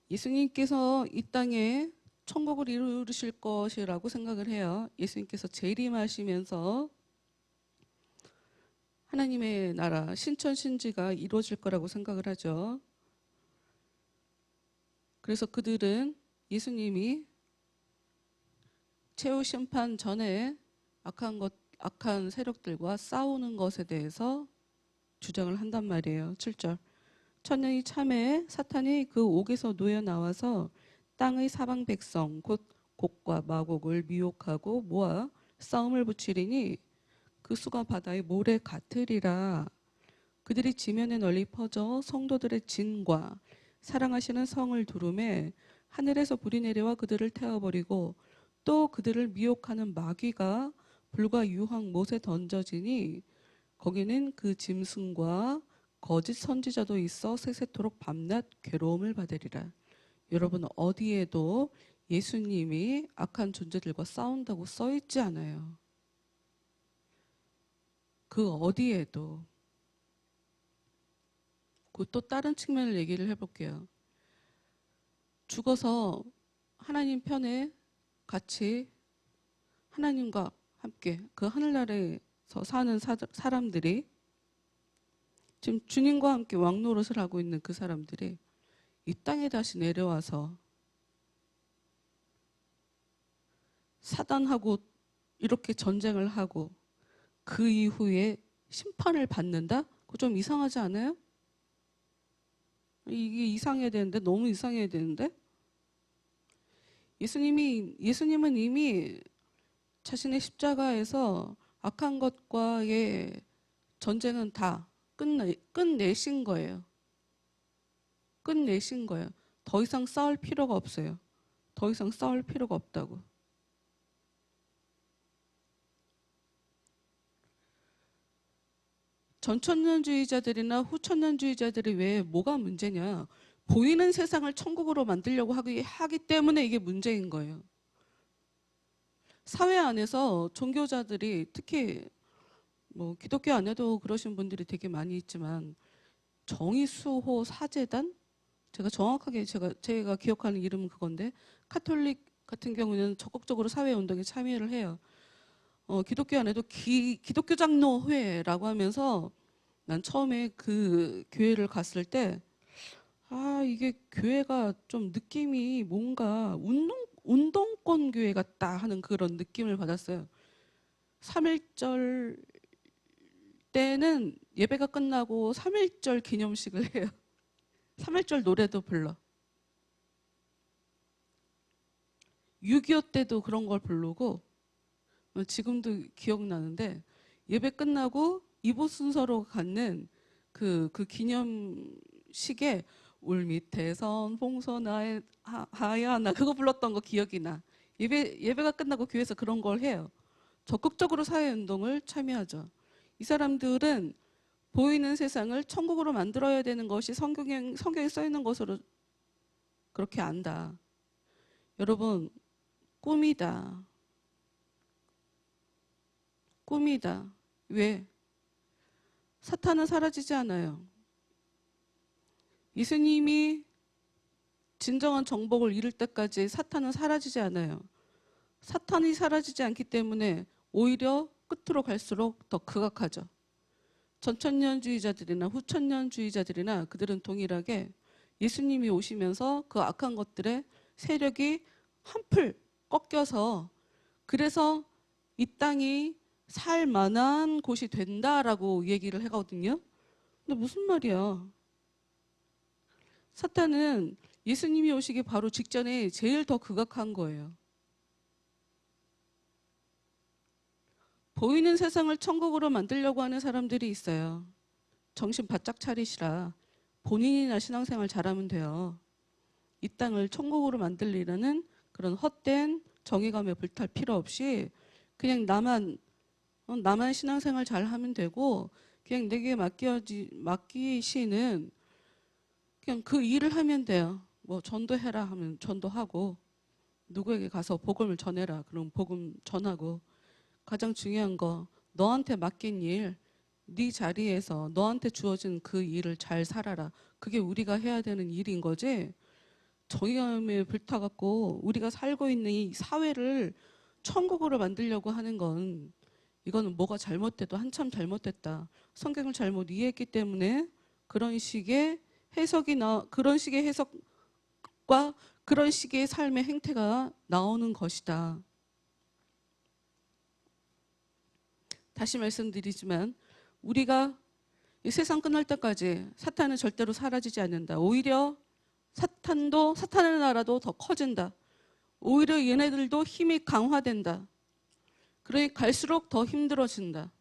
예수님께서 이 땅에 천국을 이루실 것이라고 생각을 해요. 예수님께서 재림하시면서 하나님의 나라, 신천신지가 이루어질 거라고 생각을 하죠. 그래서 그들은 예수님이 최후 심판 전에 악한 세력들과 싸우는 것에 대해서 주장을 한단 말이에요. 7절. 천년이 참에 사탄이 그 옥에서 놓여 나와서 땅의 사방 백성 곧 곡과 마곡을 미혹하고 모아 싸움을 붙이리니 그 수가 바다의 모래 같으리라. 그들이 지면에 널리 퍼져 성도들의 진과 사랑하시는 성을 두루매 하늘에서 불이 내려와 그들을 태워버리고 또 그들을 미혹하는 마귀가 불과 유황 못에 던져지니 거기는 그 짐승과 거짓 선지자도 있어 세세토록 밤낮 괴로움을 받으리라. 여러분, 어디에도 예수님이 악한 존재들과 싸운다고 써 있지 않아요. 그 어디에도. 그 또 다른 측면을 얘기를 해볼게요. 죽어서 하나님 편에 같이 하나님과 함께 그 하늘나라에서 사는 사람들이 지금 주님과 함께 왕노릇을 하고 있는 그 사람들이 이 땅에 다시 내려와서 사단하고 이렇게 전쟁을 하고 그 이후에 심판을 받는다? 그거 좀 이상하지 않아요? 이게 이상해야 되는데, 너무 이상해야 되는데? 예수님은 이미 자신의 십자가에서 악한 것과의 전쟁은 다 끝내신 거예요. 끝내신 거예요. 더 이상 싸울 필요가 없어요. 더 이상 싸울 필요가 없다고. 전천년주의자들이나 후천년주의자들이 왜 뭐가 문제냐? 보이는 세상을 천국으로 만들려고 하기 때문에 이게 문제인 거예요. 사회 안에서 종교자들이 특히 뭐 기독교 안에도 그러신 분들이 되게 많이 있지만 정의수호 사제단, 제가 정확하게 제가 기억하는 이름은 그건데, 카톨릭 같은 경우는 적극적으로 사회 운동에 참여를 해요. 기독교 안에도 기독교 장로회라고 하면서 난 처음에 그 교회를 갔을 때 이게 교회가 좀 느낌이 뭔가 운동권 교회 같다 하는 그런 느낌을 받았어요. 3.1절 때는 예배가 끝나고 3.1절 기념식을 해요. 3.1절 노래도 불러. 6.25 때도 그런 걸 부르고, 지금도 기억나는데 예배 끝나고 이보 순서로 갖는 그 기념식에 울 밑에선 봉선하에 하야나 그거 불렀던 거 기억이 나. 예배가 끝나고 교회에서 그런 걸 해요. 적극적으로 사회운동을 참여하죠. 이 사람들은 보이는 세상을 천국으로 만들어야 되는 것이 성경에 써 있는 것으로 그렇게 안다. 여러분, 꿈이다. 꿈이다. 왜? 사탄은 사라지지 않아요. 예수님이 진정한 정복을 이룰 때까지 사탄은 사라지지 않아요. 사탄이 사라지지 않기 때문에 오히려 끝으로 갈수록 더 극악하죠. 전천년주의자들이나 후천년주의자들이나 그들은 동일하게 예수님이 오시면서 그 악한 것들의 세력이 한풀 꺾여서, 그래서 이 땅이 살 만한 곳이 된다라고 얘기를 하거든요. 근데 무슨 말이야? 사탄은 예수님이 오시기 바로 직전에 제일 더 극악한 거예요. 보이는 세상을 천국으로 만들려고 하는 사람들이 있어요. 정신 바짝 차리시라. 본인이나 신앙생활 잘하면 돼요. 이 땅을 천국으로 만들리라는 그런 헛된 정의감에 불탈 필요 없이 그냥 나만 신앙생활 잘하면 되고, 그냥 내게 맡기시는 그냥 그 일을 하면 돼요. 뭐 전도해라 하면 전도하고, 누구에게 가서 복음을 전해라 그럼 복음 전하고, 가장 중요한 거 너한테 맡긴 일, 네 자리에서 너한테 주어진 그 일을 잘 살아라. 그게 우리가 해야 되는 일인 거지. 정의감에 불타갖고 우리가 살고 있는 이 사회를 천국으로 만들려고 하는 건, 이거는 뭐가 잘못돼도 한참 잘못됐다. 성경을 잘못 이해했기 때문에 그런 식의 그런 식의 해석과 그런 식의 삶의 행태가 나오는 것이다. 다시 말씀드리지만 우리가 이 세상 끝날 때까지 사탄은 절대로 사라지지 않는다. 오히려 사탄의 나라도 더 커진다. 오히려 얘네들도 힘이 강화된다. 그러니 갈수록 더 힘들어진다.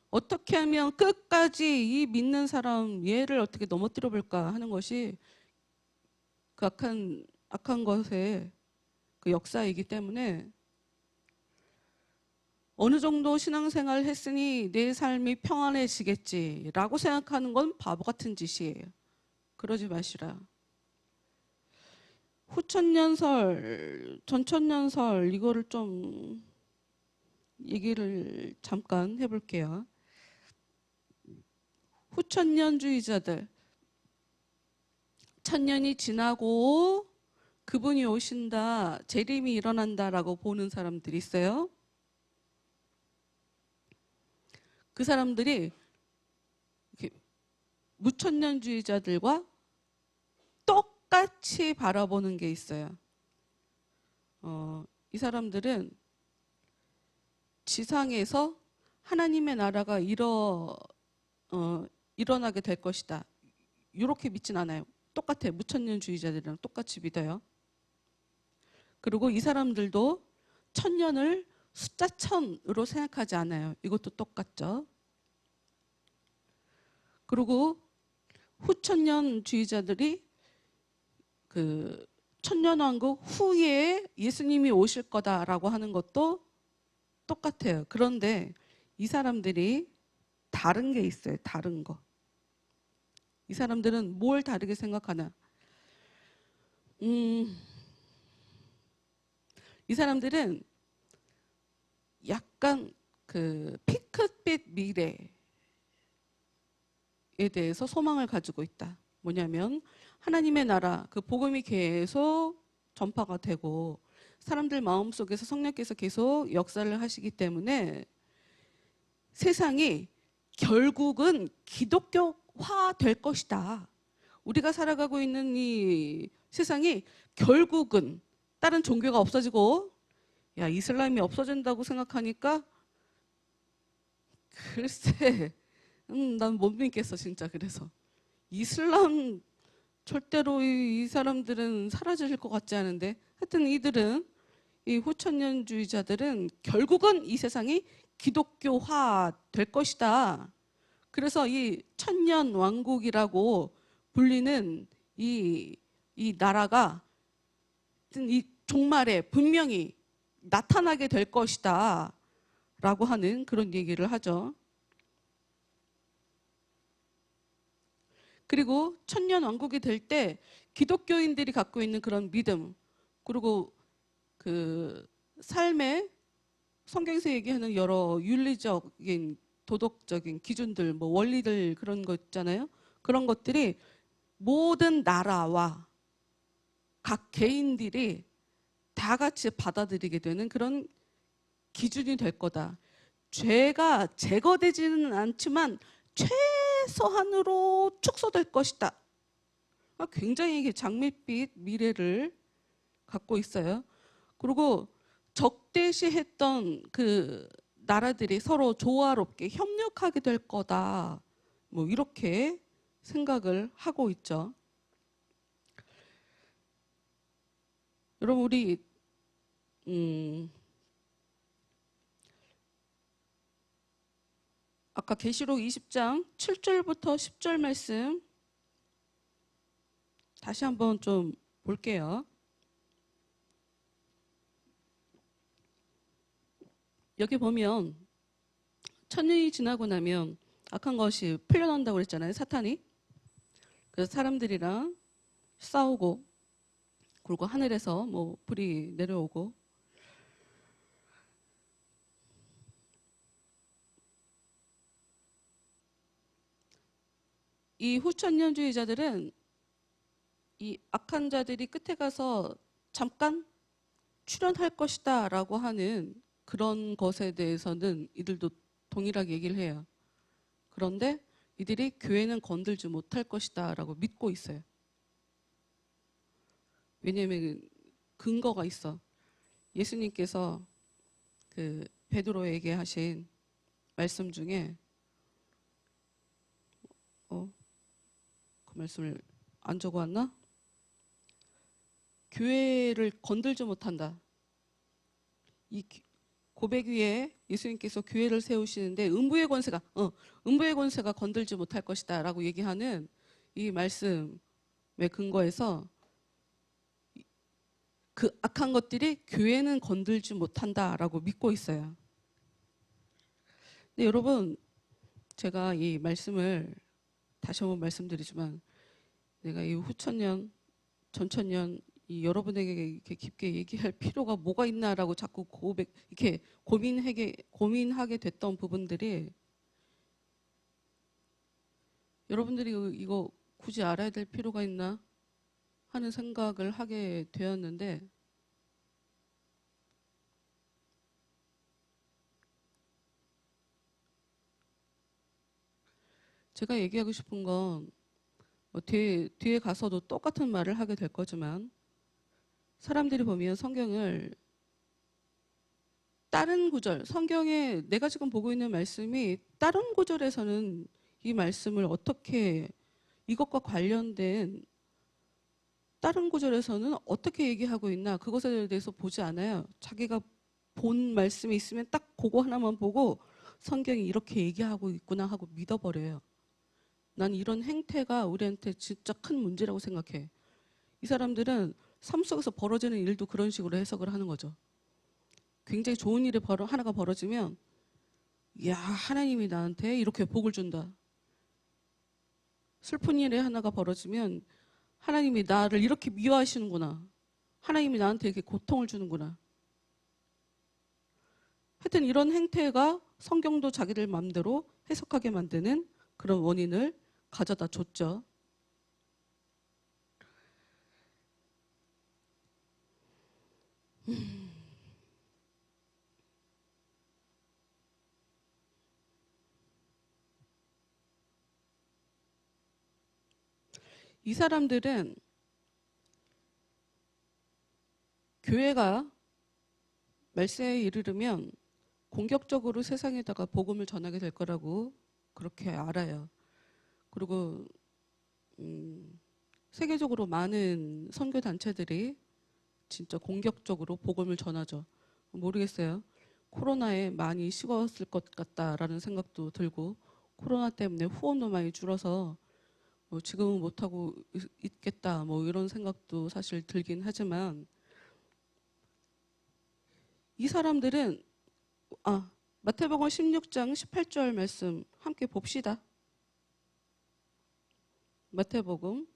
어떻게 하면 끝까지 이 믿는 사람 얘를 어떻게 넘어뜨려 볼까 하는 것이 그 악한 것의 그 역사이기 때문에, 어느 정도 신앙생활 했으니 내 삶이 평안해지겠지라고 생각하는 건 바보 같은 짓이에요. 그러지 마시라. 후천년설, 전천년설 이거를 좀 얘기를 잠깐 해볼게요. 후천년주의자들, 천년이 지나고 그분이 오신다, 재림이 일어난다라고 보는 사람들이 있어요. 그 사람들이 무천년주의자들과 똑같이 바라보는 게 있어요. 이 사람들은 지상에서 하나님의 나라가 일어나게 될 것이다. 이렇게 믿진 않아요. 똑같아요. 무천년주의자들이랑 똑같이 믿어요. 그리고 이 사람들도 천년을 숫자 1000으로 생각하지 않아요. 이것도 똑같죠. 그리고 후천년주의자들이 그 천년왕국 후에 예수님이 오실 거다라고 하는 것도 똑같아요. 그런데 이 사람들이 다른 게 있어요. 다른 거. 이 사람들은 뭘 다르게 생각하나? 이 사람들은 약간 그 핑크빛 미래에 대해서 소망을 가지고 있다. 뭐냐면 하나님의 나라, 그 복음이 계속 전파가 되고 사람들 마음속에서 성령께서 계속 역사를 하시기 때문에 세상이 결국은 기독교화 될 것이다. 우리가 살아가고 있는 이 세상이 결국은 다른 종교가 없어지고, 야, 이슬람이 없어진다고 생각하니까 글쎄, 난 못 믿겠어 진짜. 그래서 이슬람 절대로 이 사람들은 사라질 것 같지 않은데, 하여튼 이들은, 이 후천년주의자들은 결국은 이 세상이 기독교화 될 것이다. 그래서 이 천년 왕국이라고 불리는 이 나라가 이 종말에 분명히 나타나게 될 것이다 라고 하는 그런 얘기를 하죠. 그리고 천년 왕국이 될 때 기독교인들이 갖고 있는 그런 믿음, 그리고 그 삶의 성경에서 얘기하는 여러 윤리적인 도덕적인 기준들, 뭐 원리들, 그런 거 있잖아요. 그런 것들이 모든 나라와 각 개인들이 다 같이 받아들이게 되는 그런 기준이 될 거다. 죄가 제거되지는 않지만 최소한으로 축소될 것이다. 굉장히 이게 장밋빛 미래를 갖고 있어요. 그리고 적대시했던 그 나라들이 서로 조화롭게 협력하게 될 거다. 뭐 이렇게 생각을 하고 있죠. 여러분, 우리 아까 계시록 20장 7절부터 10절 말씀 다시 한번 좀 볼게요. 여기 보면 천년이 지나고 나면 악한 것이 풀려난다고 그랬잖아요. 사탄이. 그래서 사람들이랑 싸우고, 그리고 하늘에서 뭐 불이 내려오고, 이 후천년주의자들은 이 악한 자들이 끝에 가서 잠깐 출현할 것이다 라고 하는 그런 것에 대해서는 이들도 동일하게 얘기를 해요. 그런데 이들이 교회는 건들지 못할 것이다 라고 믿고 있어요. 왜냐하면 근거가 있어. 예수님께서 그 베드로에게 하신 말씀 중에 그 말씀을 안 적어왔나? 교회를 건들지 못한다. 이 고백 위에 예수님께서 교회를 세우시는데 음부의 권세가 건들지 못할 것이다 라고 얘기하는 이 말씀의 근거에서 그 악한 것들이 교회는 건들지 못한다 라고 믿고 있어요. 근데 여러분, 제가 이 말씀을 다시 한번 말씀드리지만, 내가 이 후천년, 전천년 이 여러분에게 이렇게 깊게 얘기할 필요가 뭐가 있나라고 자꾸 이렇게 고민하게 됐던 부분들이, 여러분들이 이거 굳이 알아야 될 필요가 있나 하는 생각을 하게 되었는데, 제가 얘기하고 싶은 건 뭐 뒤에 가서도 똑같은 말을 하게 될 거지만, 사람들이 보면 성경을 다른 구절, 성경에 내가 지금 보고 있는 말씀이 다른 구절에서는 이 말씀을 어떻게, 이것과 관련된 다른 구절에서는 어떻게 얘기하고 있나, 그것에 대해서 보지 않아요. 자기가 본 말씀이 있으면 딱 그거 하나만 보고 성경이 이렇게 얘기하고 있구나 하고 믿어버려요. 난 이런 행태가 우리한테 진짜 큰 문제라고 생각해. 이 사람들은 삶 속에서 벌어지는 일도 그런 식으로 해석을 하는 거죠. 굉장히 좋은 일이 하나가 벌어지면, 야, 하나님이 나한테 이렇게 복을 준다. 슬픈 일이 하나가 벌어지면, 하나님이 나를 이렇게 미워하시는구나. 하나님이 나한테 이렇게 고통을 주는구나. 하여튼 이런 행태가 성경도 자기들 마음대로 해석하게 만드는 그런 원인을 가져다 줬죠. 이 사람들은 교회가 말세에 이르르면 공격적으로 세상에다가 복음을 전하게 될 거라고 그렇게 알아요. 그리고 세계적으로 많은 선교 단체들이 진짜 공격적으로 복음을 전하죠. 모르겠어요. 코로나에 많이 식었을 것 같다라는 생각도 들고, 코로나 때문에 후원도 많이 줄어서 뭐 지금은 못하고 있겠다 뭐 이런 생각도 사실 들긴 하지만, 이 사람들은 마태복음 16장 18절 말씀 함께 봅시다. 마태복음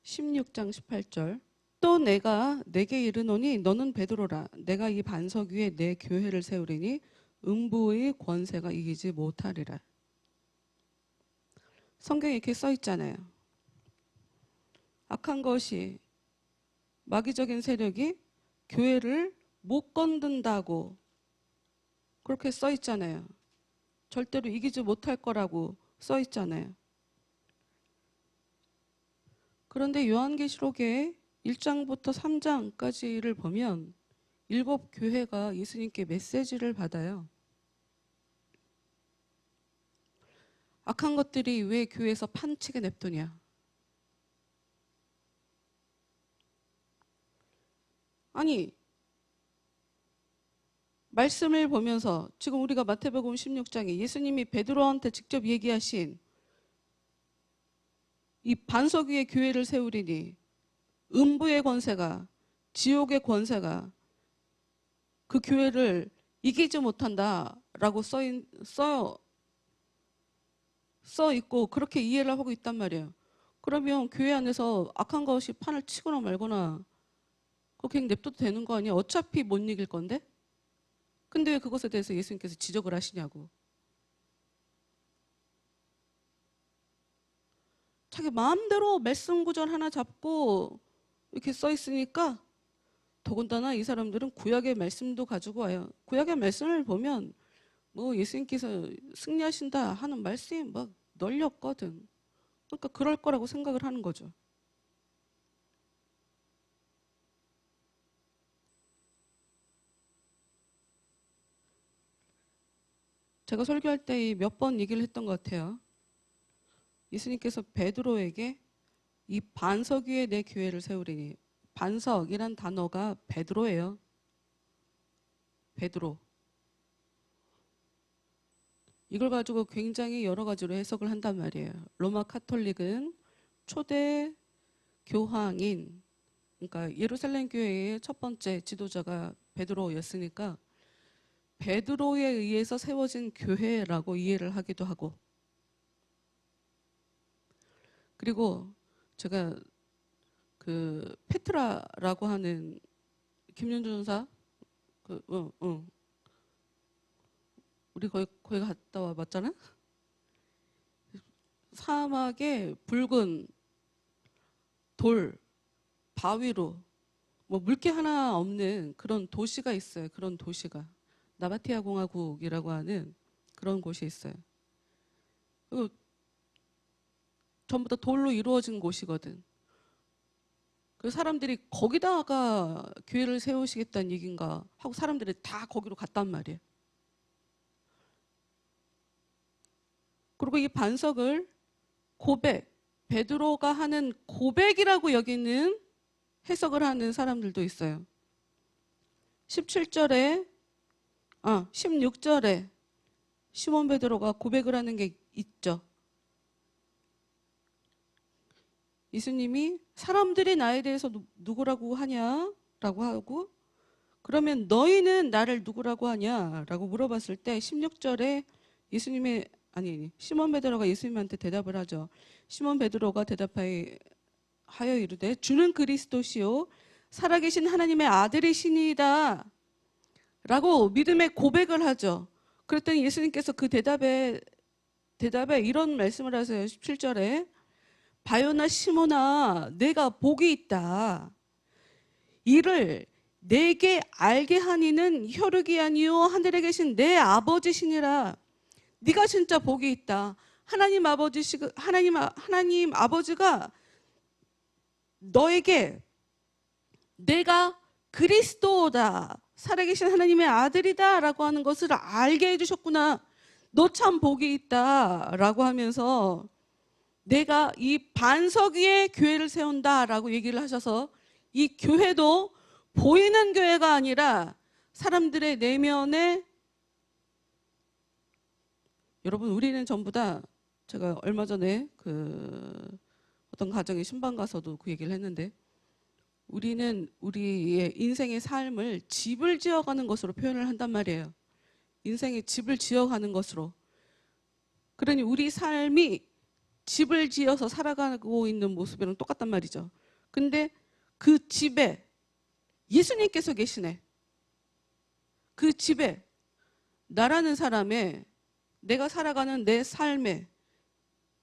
16장 18절. 또 내가 내게 이르노니 너는 베드로라. 내가 이 반석 위에 내 교회를 세우리니 음부의 권세가 이기지 못하리라. 성경에 이렇게 써 있잖아요. 악한 것이, 마귀적인 세력이 교회를 못 건든다고 그렇게 써 있잖아요. 절대로 이기지 못할 거라고 써 있잖아요. 그런데 요한계시록에 1장부터 3장까지를 보면 7교회가 예수님께 메시지를 받아요. 악한 것들이 왜 교회에서 판치게 냅두냐? 아니, 말씀을 보면서 지금 우리가 마태복음 16장에 예수님이 베드로한테 직접 얘기하신 이 반석 위에 교회를 세우리니 음부의 권세가, 지옥의 권세가 그 교회를 이기지 못한다라고 써 있고 그렇게 이해를 하고 있단 말이에요. 그러면 교회 안에서 악한 것이 판을 치거나 말거나 그렇게 냅둬도 되는 거 아니야? 어차피 못 이길 건데? 근데 왜 그것에 대해서 예수님께서 지적을 하시냐고. 자기 마음대로 말씀 구절 하나 잡고 이렇게 써 있으니까, 더군다나 이 사람들은 구약의 말씀도 가지고 와요. 구약의 말씀을 보면 뭐 예수님께서 승리하신다 하는 말씀이 막 널렸거든. 그러니까 그럴 거라고 생각을 하는 거죠. 제가 설교할 때 몇 번 얘기를 했던 것 같아요. 예수님께서 베드로에게 이 반석 위에 내 교회를 세우리니, 반석이란 단어가 베드로예요. 베드로. 이걸 가지고 굉장히 여러 가지로 해석을 한단 말이에요. 로마 카톨릭은 초대 교황인, 그러니까 예루살렘 교회의 첫 번째 지도자가 베드로였으니까 베드로에 의해서 세워진 교회라고 이해를 하기도 하고, 그리고 제가 그 페트라라고 하는 김윤주 전사 우리 거기 갔다 와봤잖아. 사막에 붉은 돌 바위로 뭐 물개 하나 없는 그런 도시가 있어요. 그런 도시가 나바티아 공화국이라고 하는 그런 곳이 있어요. 그리고 전부 다 돌로 이루어진 곳이거든. 그 사람들이 거기다가 교회를 세우시겠다는 얘기인가 하고 사람들이 다 거기로 갔단 말이에요. 그리고 이 반석을 베드로가 하는 고백이라고 여기는 해석을 하는 사람들도 있어요. 16절에 시몬 베드로가 고백을 하는 게 있죠. 예수님이 사람들이 나에 대해서 누구라고 하냐라고 하고, 그러면 너희는 나를 누구라고 하냐라고 물어봤을 때 16절에 시몬 베드로가 예수님한테 대답을 하죠. 시몬 베드로가 대답하여 하여 이르되 주는 그리스도시요 살아계신 하나님의 아들이시니이다 라고 믿음의 고백을 하죠. 그랬더니 예수님께서 그 대답에 이런 말씀을 하세요. 17절에 바요나 시몬아 내가 복이 있다. 이를 내게 알게 하니는 혈육이 아니요 하늘에 계신 내 아버지시니라. 네가 진짜 복이 있다. 하나님 아버지가 너에게 내가 그리스도다, 살아계신 하나님의 아들이다 라고 하는 것을 알게 해주셨구나. 너 참 복이 있다 라고 하면서 내가 이 반석 위에 교회를 세운다 라고 얘기를 하셔서 이 교회도 보이는 교회가 아니라 사람들의 내면에, 여러분 우리는 전부 다, 제가 얼마 전에 어떤 가정의 신방 가서도 그 얘기를 했는데, 우리는 우리의 인생의 삶을 집을 지어가는 것으로 표현을 한단 말이에요. 인생의 집을 지어가는 것으로. 그러니 우리 삶이 집을 지어서 살아가고 있는 모습이랑 똑같단 말이죠. 근데 그 집에 예수님께서 계시네. 그 집에 나라는 사람의, 내가 살아가는 내 삶에,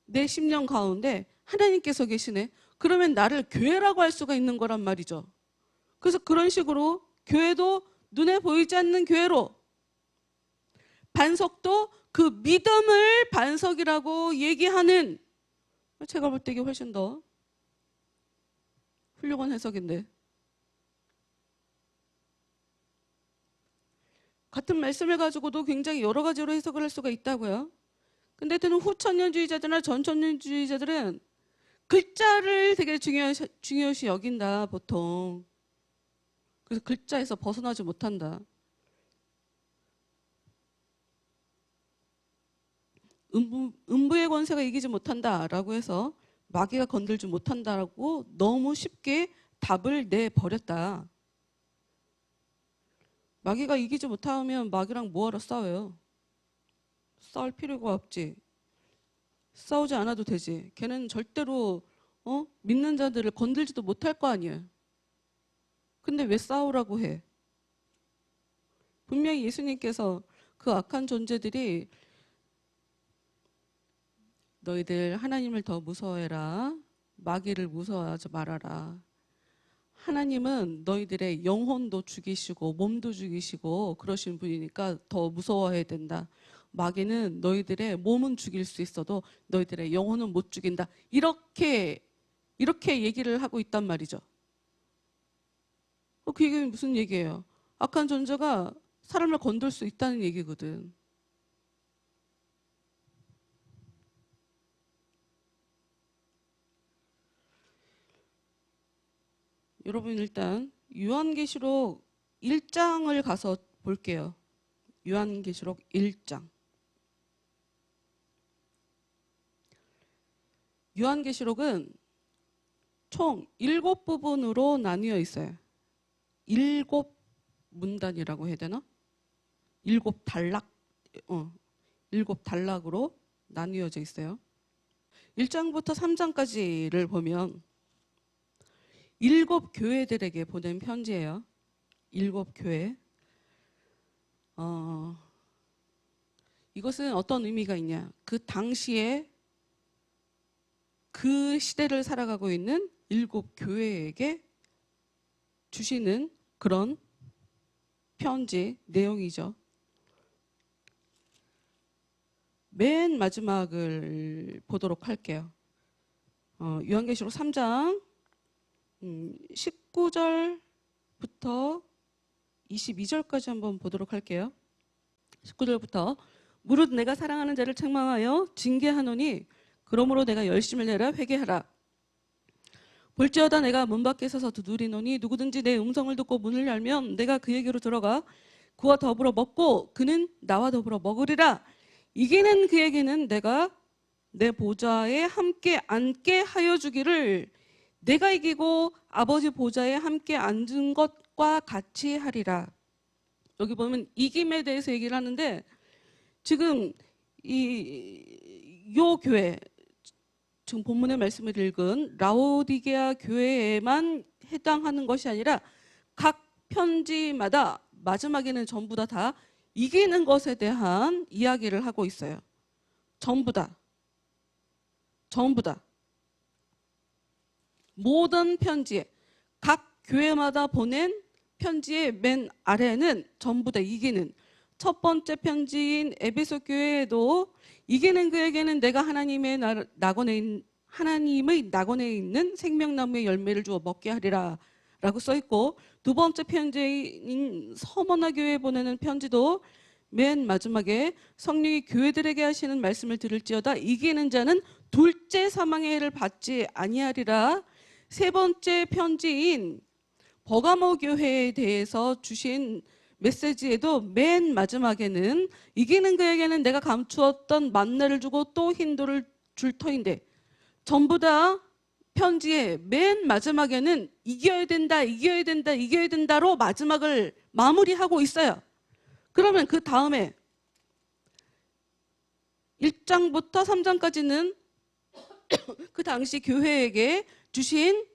내 심령 가운데 하나님께서 계시네. 그러면 나를 교회라고 할 수가 있는 거란 말이죠. 그래서 그런 식으로 교회도 눈에 보이지 않는 교회로, 반석도 그 믿음을 반석이라고 얘기하는, 제가 볼 때 이게 훨씬 더 훌륭한 해석인데, 같은 말씀을 가지고도 굉장히 여러 가지로 해석을 할 수가 있다고요. 근데 또는 후천년주의자들이나 전천년주의자들은 글자를 되게 중요시 여긴다, 보통. 그래서 글자에서 벗어나지 못한다. 음부의 권세가 이기지 못한다라고 해서 마귀가 건들지 못한다라고 너무 쉽게 답을 내버렸다. 마귀가 이기지 못하면 마귀랑 뭐하러 싸워요? 싸울 필요가 없지. 싸우지 않아도 되지. 걔는 절대로 믿는 자들을 건들지도 못할 거 아니에요. 근데 왜 싸우라고 해? 분명히 예수님께서 그 악한 존재들이 너희들 하나님을 더 무서워해라. 마귀를 무서워하지 말아라. 하나님은 너희들의 영혼도 죽이시고 몸도 죽이시고 그러신 분이니까 더 무서워해야 된다. 마귀는 너희들의 몸은 죽일 수 있어도 너희들의 영혼은 못 죽인다. 이렇게 얘기를 하고 있단 말이죠. 그 얘기는 무슨 얘기예요? 악한 존재가 사람을 건들 수 있다는 얘기거든. 여러분 일단 요한계시록 1장을 가서 볼게요. 요한계시록 1장. 요한계시록은 총 7부분으로 나뉘어 있어요. 7문단이라고 해야 되나? 7단락? 7단락으로 나뉘어져 있어요. 1장부터 3장까지를 보면 7교회들에게 보낸 편지예요. 7교회. 이것은 어떤 의미가 있냐? 그 당시에 그 시대를 살아가고 있는 7교회에게 주시는 그런 편지 내용이죠. 맨 마지막을 보도록 할게요. 요한계시록 3장 19절부터 22절까지 한번 보도록 할게요. 19절부터 무릇 내가 사랑하는 자를 책망하여 징계하노니 그러므로 내가 열심을 내라 회개하라. 볼지어다 내가 문 밖에 서서 두드리노니 누구든지 내 음성을 듣고 문을 열면 내가 그에게로 들어가 그와 더불어 먹고 그는 나와 더불어 먹으리라. 이기는 그에게는 내가 내 보좌에 함께 앉게 하여 주기를 내가 이기고 아버지 보좌에 함께 앉은 것과 같이 하리라. 여기 보면 이김에 대해서 얘기를 하는데 지금 요 교회 지금 본문의 말씀을 읽은 라오디게아 교회에만 해당하는 것이 아니라 각 편지마다 마지막에는 전부 다 이기는 것에 대한 이야기를 하고 있어요. 전부 다. 모든 편지에 각 교회마다 보낸 편지의 맨 아래는 전부 다 이기는, 첫 번째 편지인 에베소 교회에도 이기는 그에게는 내가 하나님의 낙원에 있는 생명나무의 열매를 주어 먹게 하리라 라고 써 있고, 두 번째 편지인 서머나 교회에 보내는 편지도 맨 마지막에 성령이 교회들에게 하시는 말씀을 들을지어다 이기는 자는 둘째 사망의 해를 받지 아니하리라. 세 번째 편지인 버가모 교회에 대해서 주신 메시지에도 맨 마지막에는 이기는 그에게는 내가 감추었던 만나를 주고 또 흰돌을 줄 터인데, 전부 다 편지의 맨 마지막에는 이겨야 된다로 마지막을 마무리하고 있어요. 그러면 그 다음에 1장부터 3장까지는 그 당시 교회에게 주신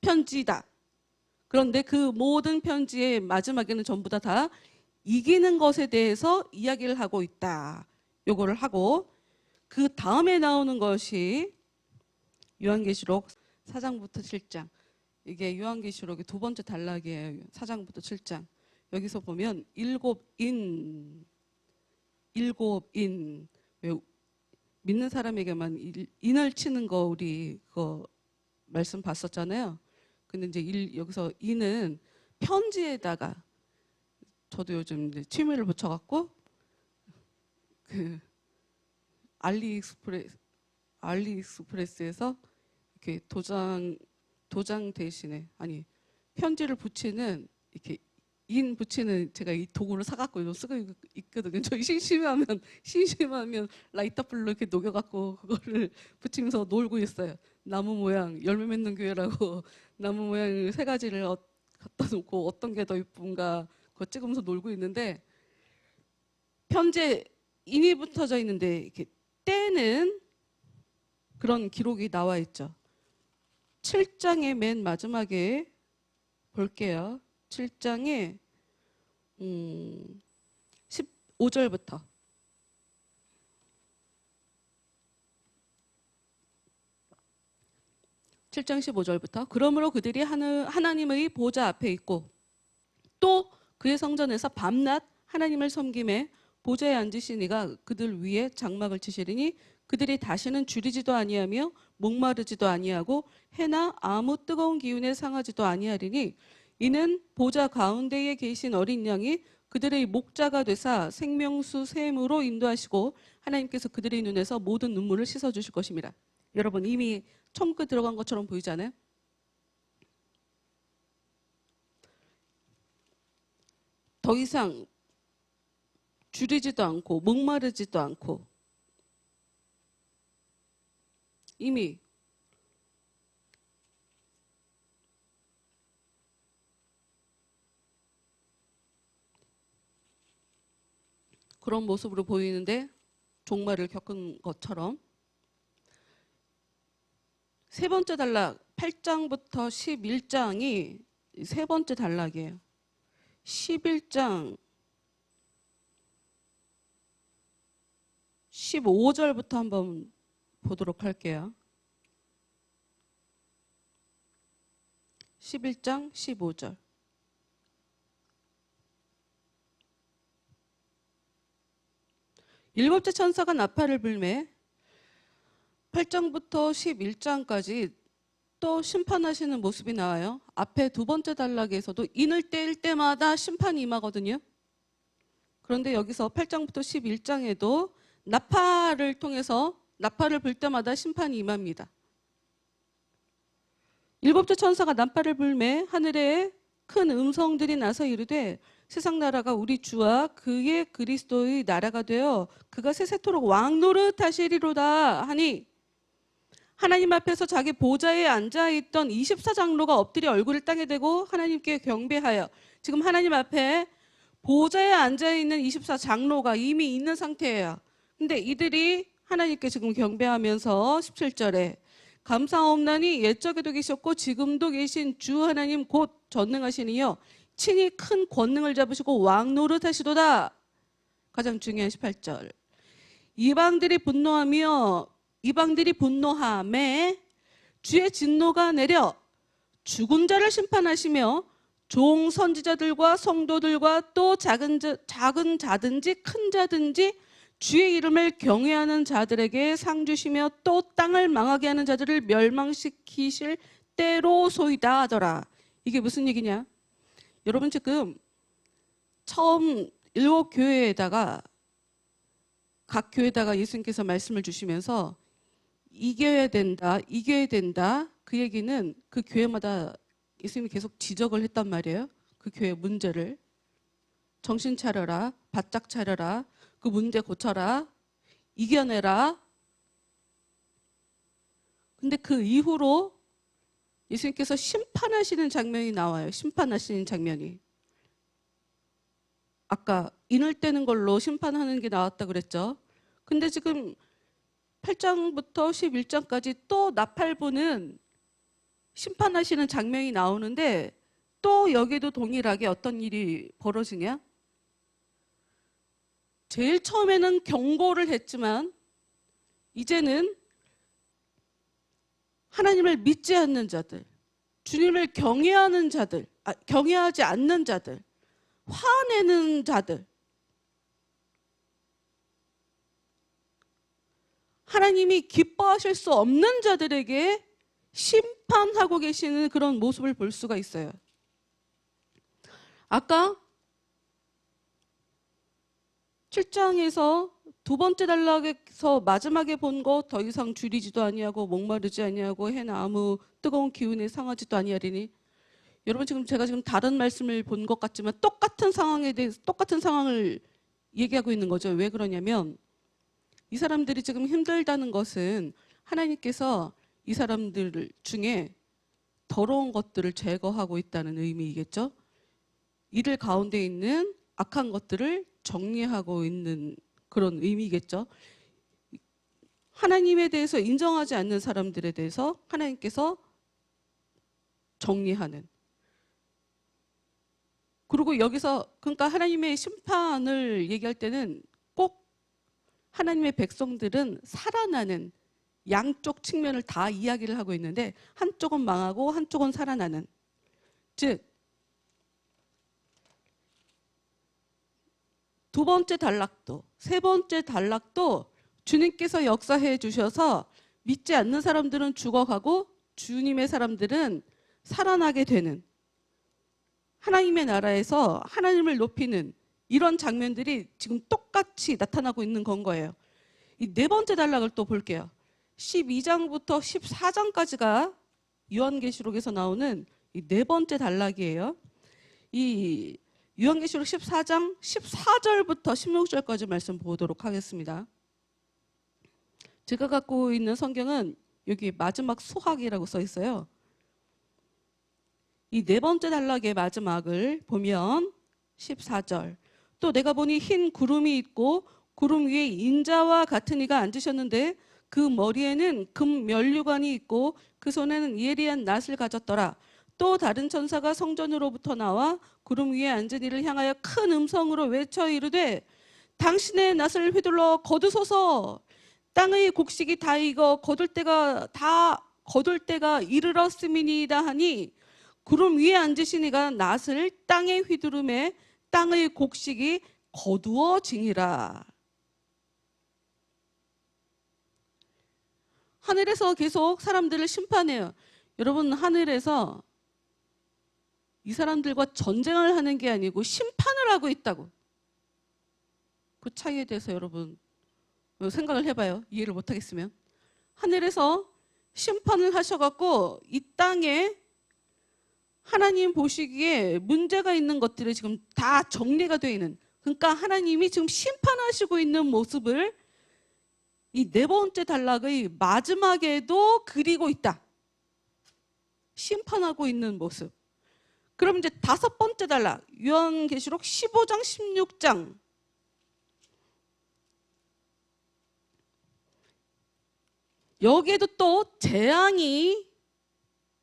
편지다. 그런데 그 모든 편지의 마지막에는 전부 다 이기는 것에 대해서 이야기를 하고 있다. 요거를 하고, 그 다음에 나오는 것이 요한계시록 4장부터 7장. 이게 요한계시록의 두 번째 단락이에요. 4장부터 7장. 여기서 보면 일곱 인, 왜 믿는 사람에게만 인을 치는 거 우리 그거 말씀 봤었잖아요. 근데 이제 여기서 인은 편지에다가, 저도 요즘 이제 취미를 붙여갖고 그 알리익스프레스에서 이렇게 도장 대신에, 아니 편지를 붙이는, 이렇게 인 붙이는, 제가 이 도구를 사갖고 이거 쓰고 있거든요. 저희 심심하면 라이터불로 이렇게 녹여갖고 그거를 붙이면서 놀고 있어요. 나무 모양, 열매 맺는 교회라고 나무 모양 세 가지를 갖다 놓고 어떤 게 더 이쁜가 그거 찍으면서 놀고 있는데, 편지에 인이 붙어져 있는데 이렇게 떼는 그런 기록이 나와 있죠. 7장의 맨 마지막에 볼게요. 7장에 15절부터. 그러므로 그들이 하나님의 보좌 앞에 있고 또 그의 성전에서 밤낮 하나님을 섬김에 보좌에 앉으신 이가 그들 위에 장막을 치시리니 그들이 다시는 줄이지도 아니하며 목마르지도 아니하고 해나 아무 뜨거운 기운에 상하지도 아니하리니 이는 보좌 가운데에 계신 어린 양이 그들의 목자가 되사 생명수 샘으로 인도하시고 하나님께서 그들의 눈에서 모든 눈물을 씻어주실 것입니다. 여러분, 이미 천국에 들어간 것처럼 보이지 않아요? 더 이상 줄이지도 않고 목마르지도 않고 이미 그런 모습으로 보이는데, 종말을 겪은 것처럼. 세 번째 단락 8장부터 11장이 세 번째 단락이에요. 11장 15절부터 한번 보도록 할게요. 11장 15절. 일곱째 천사가 나팔을 불매 8장부터 11장까지 또 심판하시는 모습이 나와요. 앞에 두 번째 단락에서도 인을 뗄 때마다 심판이 임하거든요. 그런데 여기서 8장부터 11장에도 나팔을 통해서 나팔을 불 때마다 심판이 임합니다. 일곱째 천사가 나팔을 불매 하늘에 큰 음성들이 나서 이르되 세상 나라가 우리 주와 그의 그리스도의 나라가 되어 그가 세세토록 왕노릇 하시리로다 하니, 하나님 앞에서 자기 보좌에 앉아있던 24장로가 엎드려 얼굴을 땅에 대고 하나님께 경배하여, 지금 하나님 앞에 보좌에 앉아있는 24장로가 이미 있는 상태예요. 근데 이들이 하나님께 지금 경배하면서 17절에 감사옵나니 옛적에도 계셨고 지금도 계신 주 하나님 곧 전능하시니요 친히 큰 권능을 잡으시고 왕 노릇하시도다. 가장 중요한 18절. 이방들이 분노함에 주의 진노가 내려 죽은 자를 심판하시며 종 선지자들과 성도들과 또 작은 자든지 큰 자든지 주의 이름을 경외하는 자들에게 상 주시며 또 땅을 망하게 하는 자들을 멸망시키실 때로소이다 하더라. 이게 무슨 얘기냐? 여러분 지금 처음 일곱 교회에다가 각 교회에다가 예수님께서 말씀을 주시면서 이겨야 된다, 이겨야 된다. 그 얘기는 그 교회마다 예수님이 계속 지적을 했단 말이에요. 그 교회 문제를. 정신 차려라, 바짝 차려라, 그 문제 고쳐라, 이겨내라. 근데 그 이후로 예수님께서 심판하시는 장면이 나와요. 심판하시는 장면이. 아까 인을 떼는 걸로 심판하는 게 나왔다 그랬죠. 근데 지금 8장부터 11장까지 또 나팔부는 심판하시는 장면이 나오는데 또 여기도 동일하게 어떤 일이 벌어지냐? 제일 처음에는 경고를 했지만 이제는 하나님을 믿지 않는 자들, 주님을 경외하는 자들, 경외하지 않는 자들, 화내는 자들, 하나님이 기뻐하실 수 없는 자들에게 심판하고 계시는 그런 모습을 볼 수가 있어요. 아까 7장에서 두 번째 단락에서 마지막에 본 거 더 이상 줄이지도 아니하고 목마르지 아니하고 해나 아무 뜨거운 기운에 상하지도 아니하리니. 여러분 지금 제가 지금 다른 말씀을 본 것 같지만 똑같은 상황에 대해서 똑같은 상황을 얘기하고 있는 거죠. 왜 그러냐면 이 사람들이 지금 힘들다는 것은 하나님께서 이 사람들 중에 더러운 것들을 제거하고 있다는 의미이겠죠. 이들 가운데 있는 악한 것들을 정리하고 있는 그런 의미겠죠. 하나님에 대해서 인정하지 않는 사람들에 대해서 하나님께서 정리하는. 그리고 여기서 그러니까 하나님의 심판을 얘기할 때는 꼭 하나님의 백성들은 살아나는 양쪽 측면을 다 이야기를 하고 있는데 한쪽은 망하고 한쪽은 살아나는. 즉 두 번째 단락도 세 번째 단락도 주님께서 역사해 주셔서 믿지 않는 사람들은 죽어가고 주님의 사람들은 살아나게 되는 하나님의 나라에서 하나님을 높이는 이런 장면들이 지금 똑같이 나타나고 있는 건 거예요. 이 네 번째 단락을 또 볼게요. 12장부터 14장까지가 요한계시록에서 나오는 이 네 번째 단락이에요. 이 요한계시록 14장 14절부터 16절까지 말씀 보도록 하겠습니다. 제가 갖고 있는 성경은 여기 마지막 수학이라고 써 있어요. 이 네 번째 단락의 마지막을 보면 14절. 또 내가 보니 흰 구름이 있고 구름 위에 인자와 같은 이가 앉으셨는데 그 머리에는 금 면류관이 있고 그 손에는 예리한 낫을 가졌더라. 또 다른 천사가 성전으로부터 나와 구름 위에 앉은 이를 향하여 큰 음성으로 외쳐 이르되 당신의 낫을 휘둘러 거두소서. 땅의 곡식이 다 익어 거둘 때가 이르렀음이니이다 하니 구름 위에 앉으신 이가 낫을 땅에 휘두르매 땅의 곡식이 거두어지니라. 하늘에서 계속 사람들을 심판해요. 여러분 하늘에서 이 사람들과 전쟁을 하는 게 아니고 심판을 하고 있다고. 그 차이에 대해서 여러분 생각을 해봐요. 이해를 못하겠으면. 하늘에서 심판을 하셔갖고 이 땅에 하나님 보시기에 문제가 있는 것들이 지금 다 정리가 되어 있는, 그러니까 하나님이 지금 심판하시고 있는 모습을 이 네 번째 단락의 마지막에도 그리고 있다. 심판하고 있는 모습. 그럼 이제 다섯 번째 단락 요한계시록 15장 16장 여기에도 또 재앙이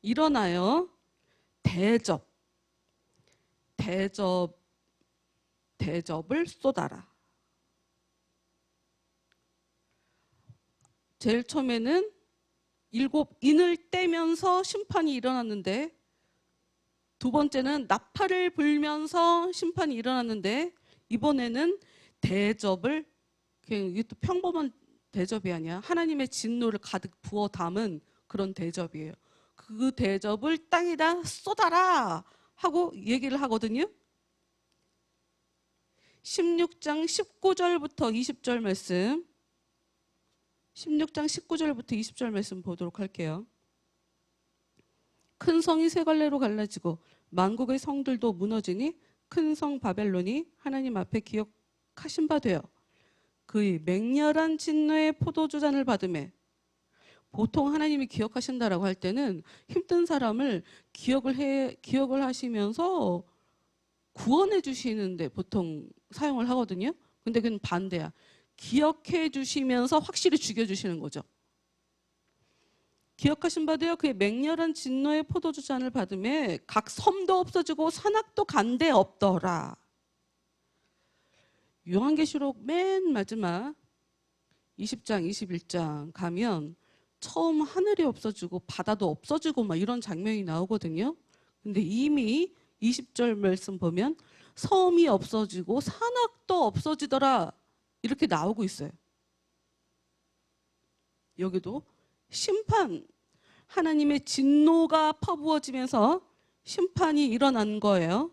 일어나요. 대접을 쏟아라. 제일 처음에는 7인을 떼면서 심판이 일어났는데, 두 번째는 나팔을 불면서 심판이 일어났는데, 이번에는 대접을, 그냥 이게 또 평범한 대접이 아니야. 하나님의 진노를 가득 부어 담은 그런 대접이에요. 그 대접을 땅에다 쏟아라 하고 얘기를 하거든요. 16장 19절부터 20절 말씀, 16장 19절부터 20절 말씀 보도록 할게요. 큰 성이 세 갈래로 갈라지고 만국의 성들도 무너지니 큰 성 바벨론이 하나님 앞에 기억하신 바 되어 그의 맹렬한 진노의 포도주 잔을 받으매. 보통 하나님이 기억하신다라고 할 때는 힘든 사람을 기억을 하시면서 구원해 주시는데 보통 사용을 하거든요. 근데 그건 반대야. 기억해 주시면서 확실히 죽여 주시는 거죠. 기억하신 바 되어 그의 맹렬한 진노의 포도주 잔을 받으매 각 섬도 없어지고 산악도 간데 없더라. 요한계시록 맨 마지막 20장, 21장 가면 처음 하늘이 없어지고 바다도 없어지고 막 이런 장면이 나오거든요. 근데 이미 20절 말씀 보면 섬이 없어지고 산악도 없어지더라 이렇게 나오고 있어요. 여기도 심판, 하나님의 진노가 퍼부어지면서 심판이 일어난 거예요.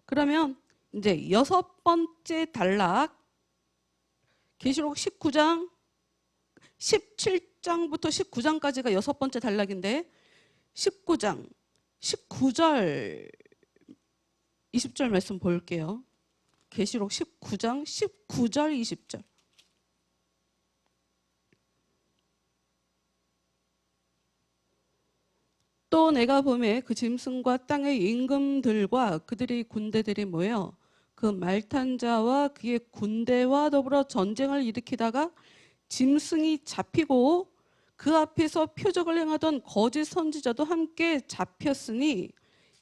그러면 이제 6번째 단락, 계시록 19장 17장부터 19장까지가 6번째 단락인데 19장 19절 20절 말씀 볼게요. 계시록 19장 19절 20절. 또 내가 보매 그 짐승과 땅의 임금들과 그들의 군대들이 모여 그 말탄 자와 그의 군대와 더불어 전쟁을 일으키다가 짐승이 잡히고 그 앞에서 표적을 행하던 거짓 선지자도 함께 잡혔으니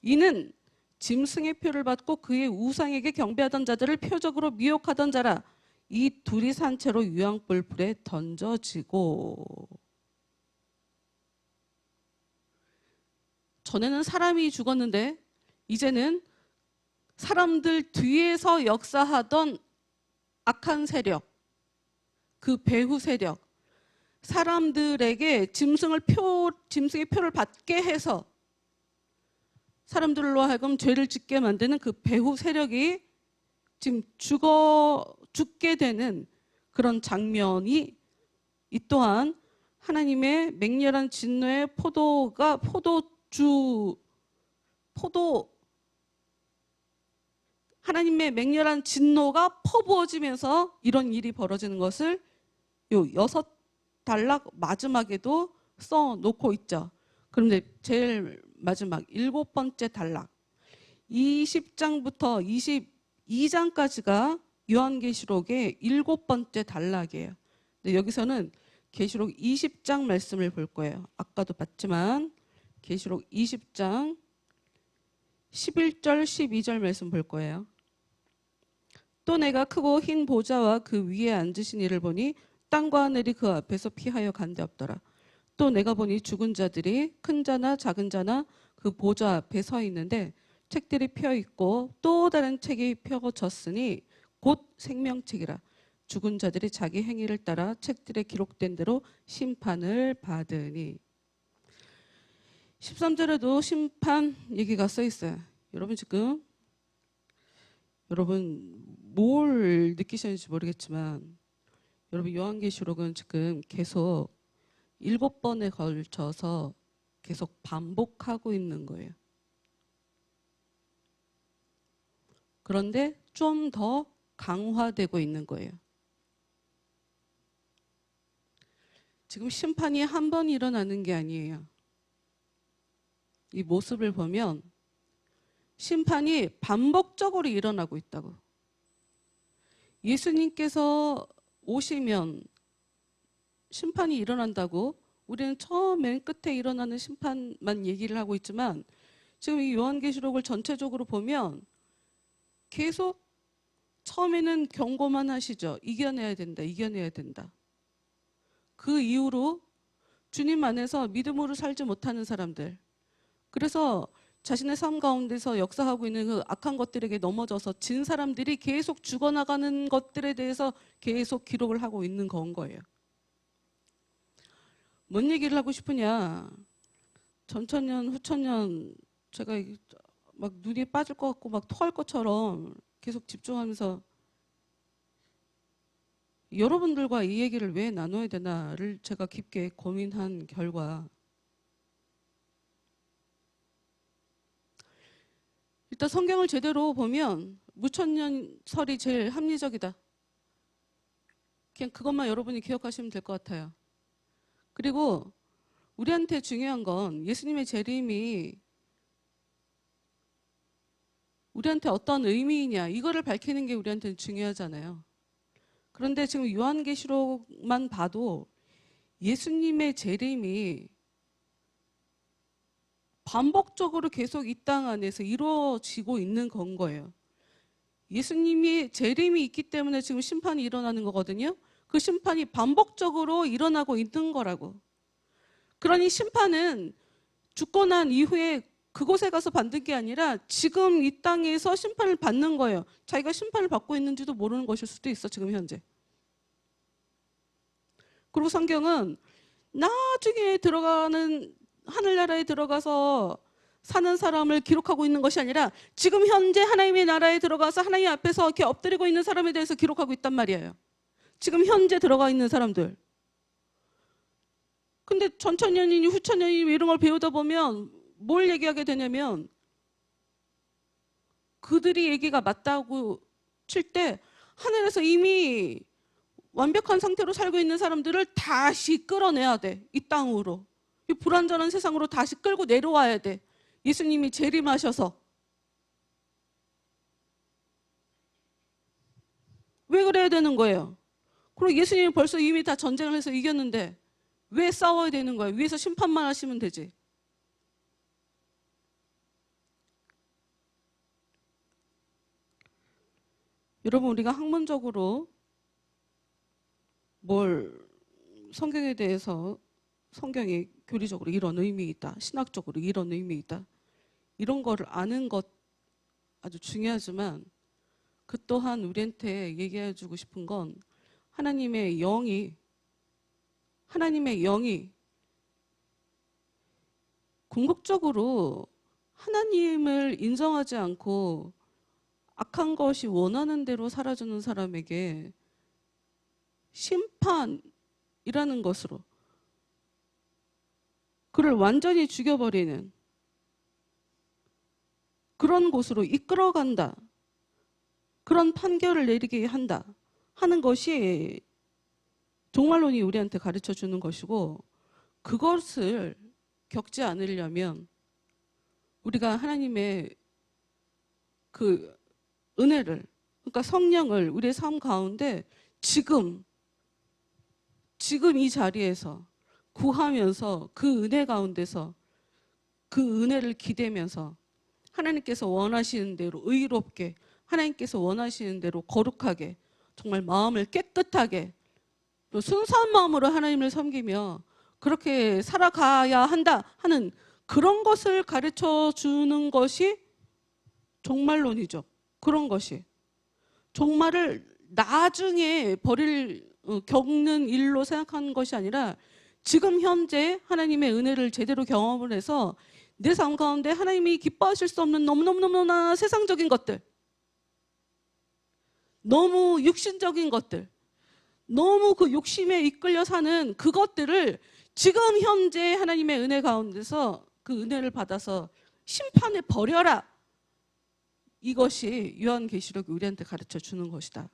이는 짐승의 표를 받고 그의 우상에게 경배하던 자들을 표적으로 미혹하던 자라. 이 둘이 산채로 유황불 불에 던져지고. 전에는 사람이 죽었는데 이제는 사람들 뒤에서 역사하던 악한 세력, 그 배후 세력, 사람들에게 짐승의 표를 받게 해서 사람들로 하여금 죄를 짓게 만드는 그 배후 세력이 지금 죽게 되는 그런 장면이, 이 또한 하나님의 맹렬한 진노의 하나님의 맹렬한 진노가 퍼부어지면서 이런 일이 벌어지는 것을 요 6단락 마지막에도 써놓고 있죠. 그런데 제일 마지막 7번째 단락 20장부터 22장까지가 요한계시록의 7번째 단락이에요. 근데 여기서는 계시록 20장 말씀을 볼 거예요. 아까도 봤지만 계시록 20장 11절 12절 말씀 볼 거예요. 또 내가 크고 흰 보좌와 그 위에 앉으신 이를 보니 땅과 하늘이 그 앞에서 피하여 간데 없더라. 또 내가 보니 죽은 자들이 큰 자나 작은 자나 그 보좌 앞에 서 있는데 책들이 펴 있고 또 다른 책이 펴졌으니 곧 생명책이라. 죽은 자들이 자기 행위를 따라 책들에 기록된 대로 심판을 받으니. 13절에도 심판 얘기가 써 있어요. 여러분 지금 뭘 느끼셨는지 모르겠지만 여러분 요한계시록은 지금 계속 7번에 걸쳐서 계속 반복하고 있는 거예요. 그런데 좀 더 강화되고 있는 거예요. 지금 심판이 한 번 일어나는 게 아니에요. 이 모습을 보면 심판이 반복적으로 일어나고 있다고. 예수님께서 오시면 심판이 일어난다고 우리는 처음 맨 끝에 일어나는 심판만 얘기를 하고 있지만 지금 이 요한계시록을 전체적으로 보면 계속 처음에는 경고만 하시죠. 이겨내야 된다, 이겨내야 된다. 그 이후로 주님 안에서 믿음으로 살지 못하는 사람들, 그래서 자신의 삶 가운데서 역사하고 있는 그 악한 것들에게 넘어져서 진 사람들이 계속 죽어나가는 것들에 대해서 계속 기록을 하고 있는 건 거예요. 뭔 얘기를 하고 싶으냐, 전천년 후천년 제가 막 눈이 빠질 것 같고 막 토할 것처럼 계속 집중하면서 여러분들과 이 얘기를 왜 나눠야 되나를 제가 깊게 고민한 결과, 일단 성경을 제대로 보면 무천년설이 제일 합리적이다. 그냥 그것만 여러분이 기억하시면 될 것 같아요. 그리고 우리한테 중요한 건 예수님의 재림이 우리한테 어떤 의미이냐, 이거를 밝히는 게 우리한테는 중요하잖아요. 그런데 지금 요한계시록만 봐도 예수님의 재림이 반복적으로 계속 이 땅 안에서 이루어지고 있는 건 거예요. 예수님이 재림이 있기 때문에 지금 심판이 일어나는 거거든요. 그 심판이 반복적으로 일어나고 있는 거라고. 그러니 심판은 죽고 난 이후에 그곳에 가서 받는 게 아니라 지금 이 땅에서 심판을 받는 거예요. 자기가 심판을 받고 있는지도 모르는 것일 수도 있어, 지금 현재. 그리고 성경은 나중에 들어가는 하늘나라에 들어가서 사는 사람을 기록하고 있는 것이 아니라 지금 현재 하나님의 나라에 들어가서 하나님 앞에서 이렇게 엎드리고 있는 사람에 대해서 기록하고 있단 말이에요. 지금 현재 들어가 있는 사람들. 근데 전천년이니 후천년이니 이런 걸 배우다 보면 뭘 얘기하게 되냐면 그들이 얘기가 맞다고 칠 때 하늘에서 이미 완벽한 상태로 살고 있는 사람들을 다시 끌어내야 돼. 이 땅으로. 이 불완전한 세상으로 다시 끌고 내려와야 돼. 예수님이 재림하셔서. 왜 그래야 되는 거예요? 그리고 예수님이 벌써 이미 다 전쟁을 해서 이겼는데 왜 싸워야 되는 거예요? 위에서 심판만 하시면 되지. 여러분, 우리가 학문적으로 뭘 성경에 대해서 성경이 교리적으로 이런 의미 있다, 신학적으로 이런 의미 있다, 이런 거를 아는 것 아주 중요하지만 그 또한 우리한테 얘기해 주고 싶은 건 하나님의 영이 궁극적으로 하나님을 인정하지 않고 악한 것이 원하는 대로 살아주는 사람에게 심판이라는 것으로 그를 완전히 죽여버리는 그런 곳으로 이끌어간다. 그런 판결을 내리게 한다 하는 것이 종말론이 우리한테 가르쳐 주는 것이고, 그것을 겪지 않으려면 우리가 하나님의 그 은혜를, 그러니까 성령을 우리의 삶 가운데 지금 이 자리에서 구하면서 그 은혜 가운데서 그 은혜를 기대면서 하나님께서 원하시는 대로 의롭게, 하나님께서 원하시는 대로 거룩하게, 정말 마음을 깨끗하게 또 순수한 마음으로 하나님을 섬기며 그렇게 살아가야 한다 하는 그런 것을 가르쳐 주는 것이 종말론이죠. 그런 것이 종말을 나중에 겪는 일로 생각하는 것이 아니라 지금 현재 하나님의 은혜를 제대로 경험을 해서 내 삶 가운데 하나님이 기뻐하실 수 없는 너무너무나 세상적인 것들, 너무 육신적인 것들, 너무 그 욕심에 이끌려 사는 그것들을 지금 현재 하나님의 은혜 가운데서 그 은혜를 받아서 심판해 버려라. 이것이 요한계시록이 우리한테 가르쳐 주는 것이다.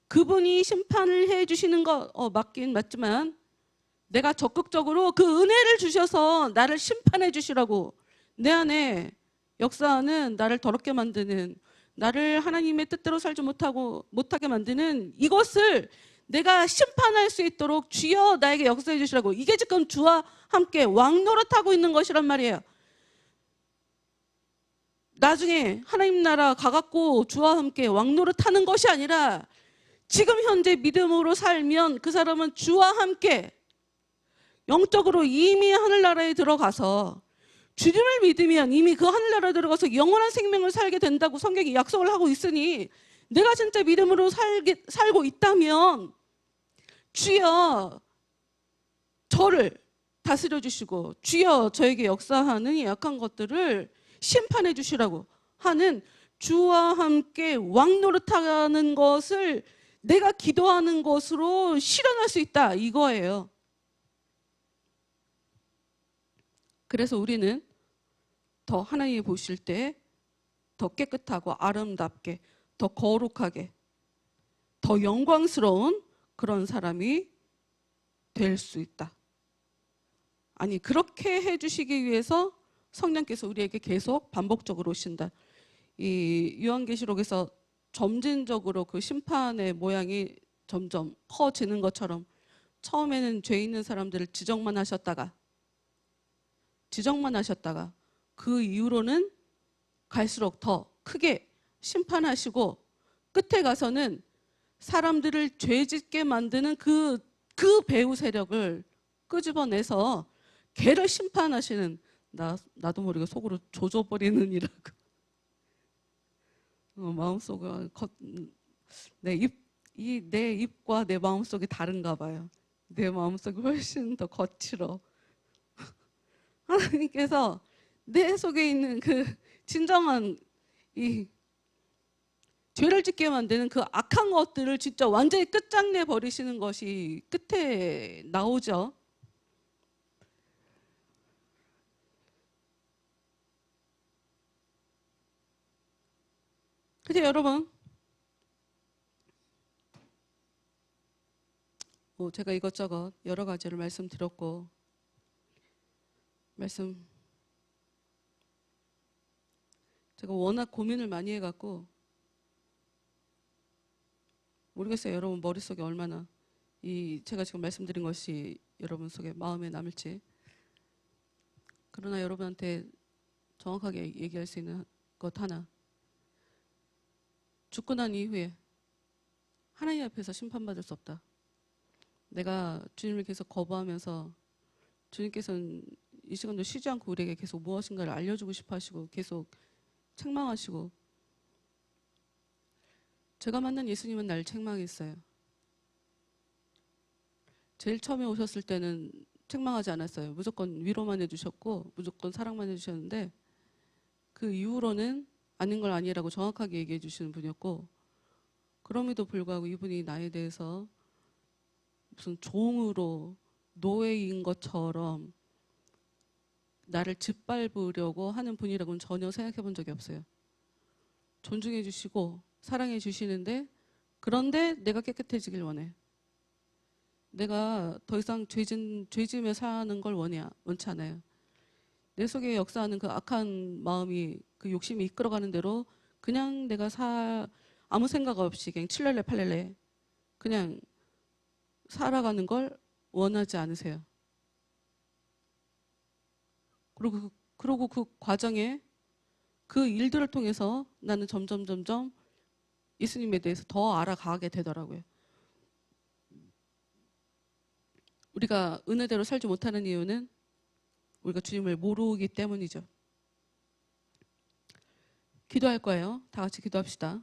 그분이 심판을 해 주시는 거 맞긴 맞지만 내가 적극적으로 그 은혜를 주셔서 나를 심판해 주시라고, 내 안에 역사하는 나를 더럽게 만드는, 나를 하나님의 뜻대로 살지 못하게 만드는 이것을 내가 심판할 수 있도록 주여 나에게 역사해 주시라고. 이게 지금 주와 함께 왕노릇하고 있는 것이란 말이에요. 나중에 하나님 나라 가갖고 주와 함께 왕노릇하는 것이 아니라 지금 현재 믿음으로 살면 그 사람은 주와 함께 영적으로 이미 하늘나라에 들어가서 주님을 믿으면 이미 그 하늘나라에 들어가서 영원한 생명을 살게 된다고 성경이 약속을 하고 있으니 내가 진짜 믿음으로 살고 있다면 주여 저를 다스려 주시고 주여 저에게 역사하는 이 약한 것들을 심판해 주시라고 하는 주와 함께 왕노릇하는 것을 내가 기도하는 것으로 실현할 수 있다 이거예요. 그래서 우리는 더 하나님이 보실 때 더 깨끗하고 아름답게 더 거룩하게 더 영광스러운 그런 사람이 될 수 있다. 아니 그렇게 해주시기 위해서 성령께서 우리에게 계속 반복적으로 오신다. 이 요한계시록에서 점진적으로 그 심판의 모양이 점점 커지는 것처럼 처음에는 죄 있는 사람들을 지적만 하셨다가 그 이후로는 갈수록 더 크게 심판하시고 끝에 가서는 사람들을 죄짓게 만드는 그 배후 세력을 끄집어내서 걔를 심판하시는 나도 모르게 속으로 조져버리는 이라고 마음속에 내 입과 내 마음속이 다른가 봐요. 내 마음속이 훨씬 더 거칠어. 하나님께서 내 속에 있는 그 진정한 이 죄를 짓게 만드는 그 악한 것들을 진짜 완전히 끝장내 버리시는 것이 끝에 나오죠. 근데 여러분, 제가 이것저것 여러 가지를 말씀드렸고 제가 워낙 고민을 많이 해갖고 모르겠어요. 여러분 머릿속에 얼마나 제가 지금 말씀드린 것이 여러분 속에 마음에 남을지. 그러나 여러분한테 정확하게 얘기할 수 있는 것 하나. 죽고 난 이후에 하나님 앞에서 심판받을 수 없다. 내가 주님을 계속 거부하면서 주님께서는 이 시간도 쉬지 않고 우리에게 계속 무엇인가를 알려주고 싶어 하시고 계속 책망하시고, 제가 만난 예수님은 날 책망했어요. 제일 처음에 오셨을 때는 책망하지 않았어요. 무조건 위로만 해주셨고 무조건 사랑만 해주셨는데 그 이후로는 아닌 걸 아니라고 정확하게 얘기해 주시는 분이었고, 그럼에도 불구하고 이분이 나에 대해서 무슨 종으로 노예인 것처럼 나를 짓밟으려고 하는 분이라고는 전혀 생각해 본 적이 없어요. 존중해 주시고 사랑해 주시는데, 그런데 내가 깨끗해지길 원해. 내가 더 이상 죄짐에 사는 걸 원치 않아요. 내 속에 역사하는 그 악한 마음이, 그 욕심이 이끌어가는 대로 그냥 내가 아무 생각 없이 그냥 칠렐레 팔렐레 그냥 살아가는 걸 원하지 않으세요. 그리고 그 과정에 그 일들을 통해서 나는 점점 예수님에 대해서 더 알아가게 되더라고요. 우리가 은혜대로 살지 못하는 이유는 우리가 주님을 모르기 때문이죠. 기도할 거예요. 다 같이 기도합시다.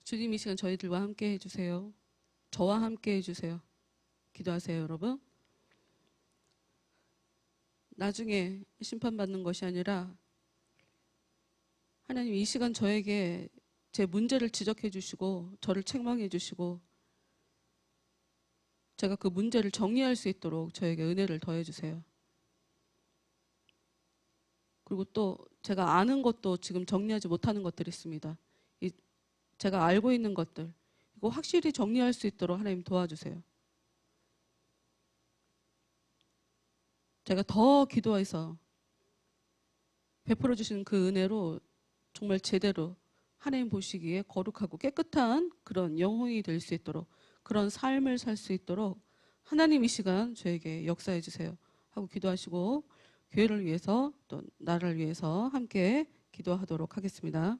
주님 이 시간 저희들과 함께 해주세요. 저와 함께 해주세요. 기도하세요, 여러분. 나중에 심판받는 것이 아니라 하나님 이 시간 저에게 제 문제를 지적해 주시고 저를 책망해 주시고 제가 그 문제를 정리할 수 있도록 저에게 은혜를 더해 주세요. 그리고 또 제가 아는 것도 지금 정리하지 못하는 것들이 있습니다. 제가 알고 있는 것들, 이거 확실히 정리할 수 있도록 하나님 도와주세요. 제가 더 기도해서 베풀어 주시는 그 은혜로 정말 제대로 하나님 보시기에 거룩하고 깨끗한 그런 영혼이 될 수 있도록, 그런 삶을 살 수 있도록 하나님 이 시간 저에게 역사해 주세요 하고 기도하시고 교회를 위해서 또 나라를 위해서 함께 기도하도록 하겠습니다.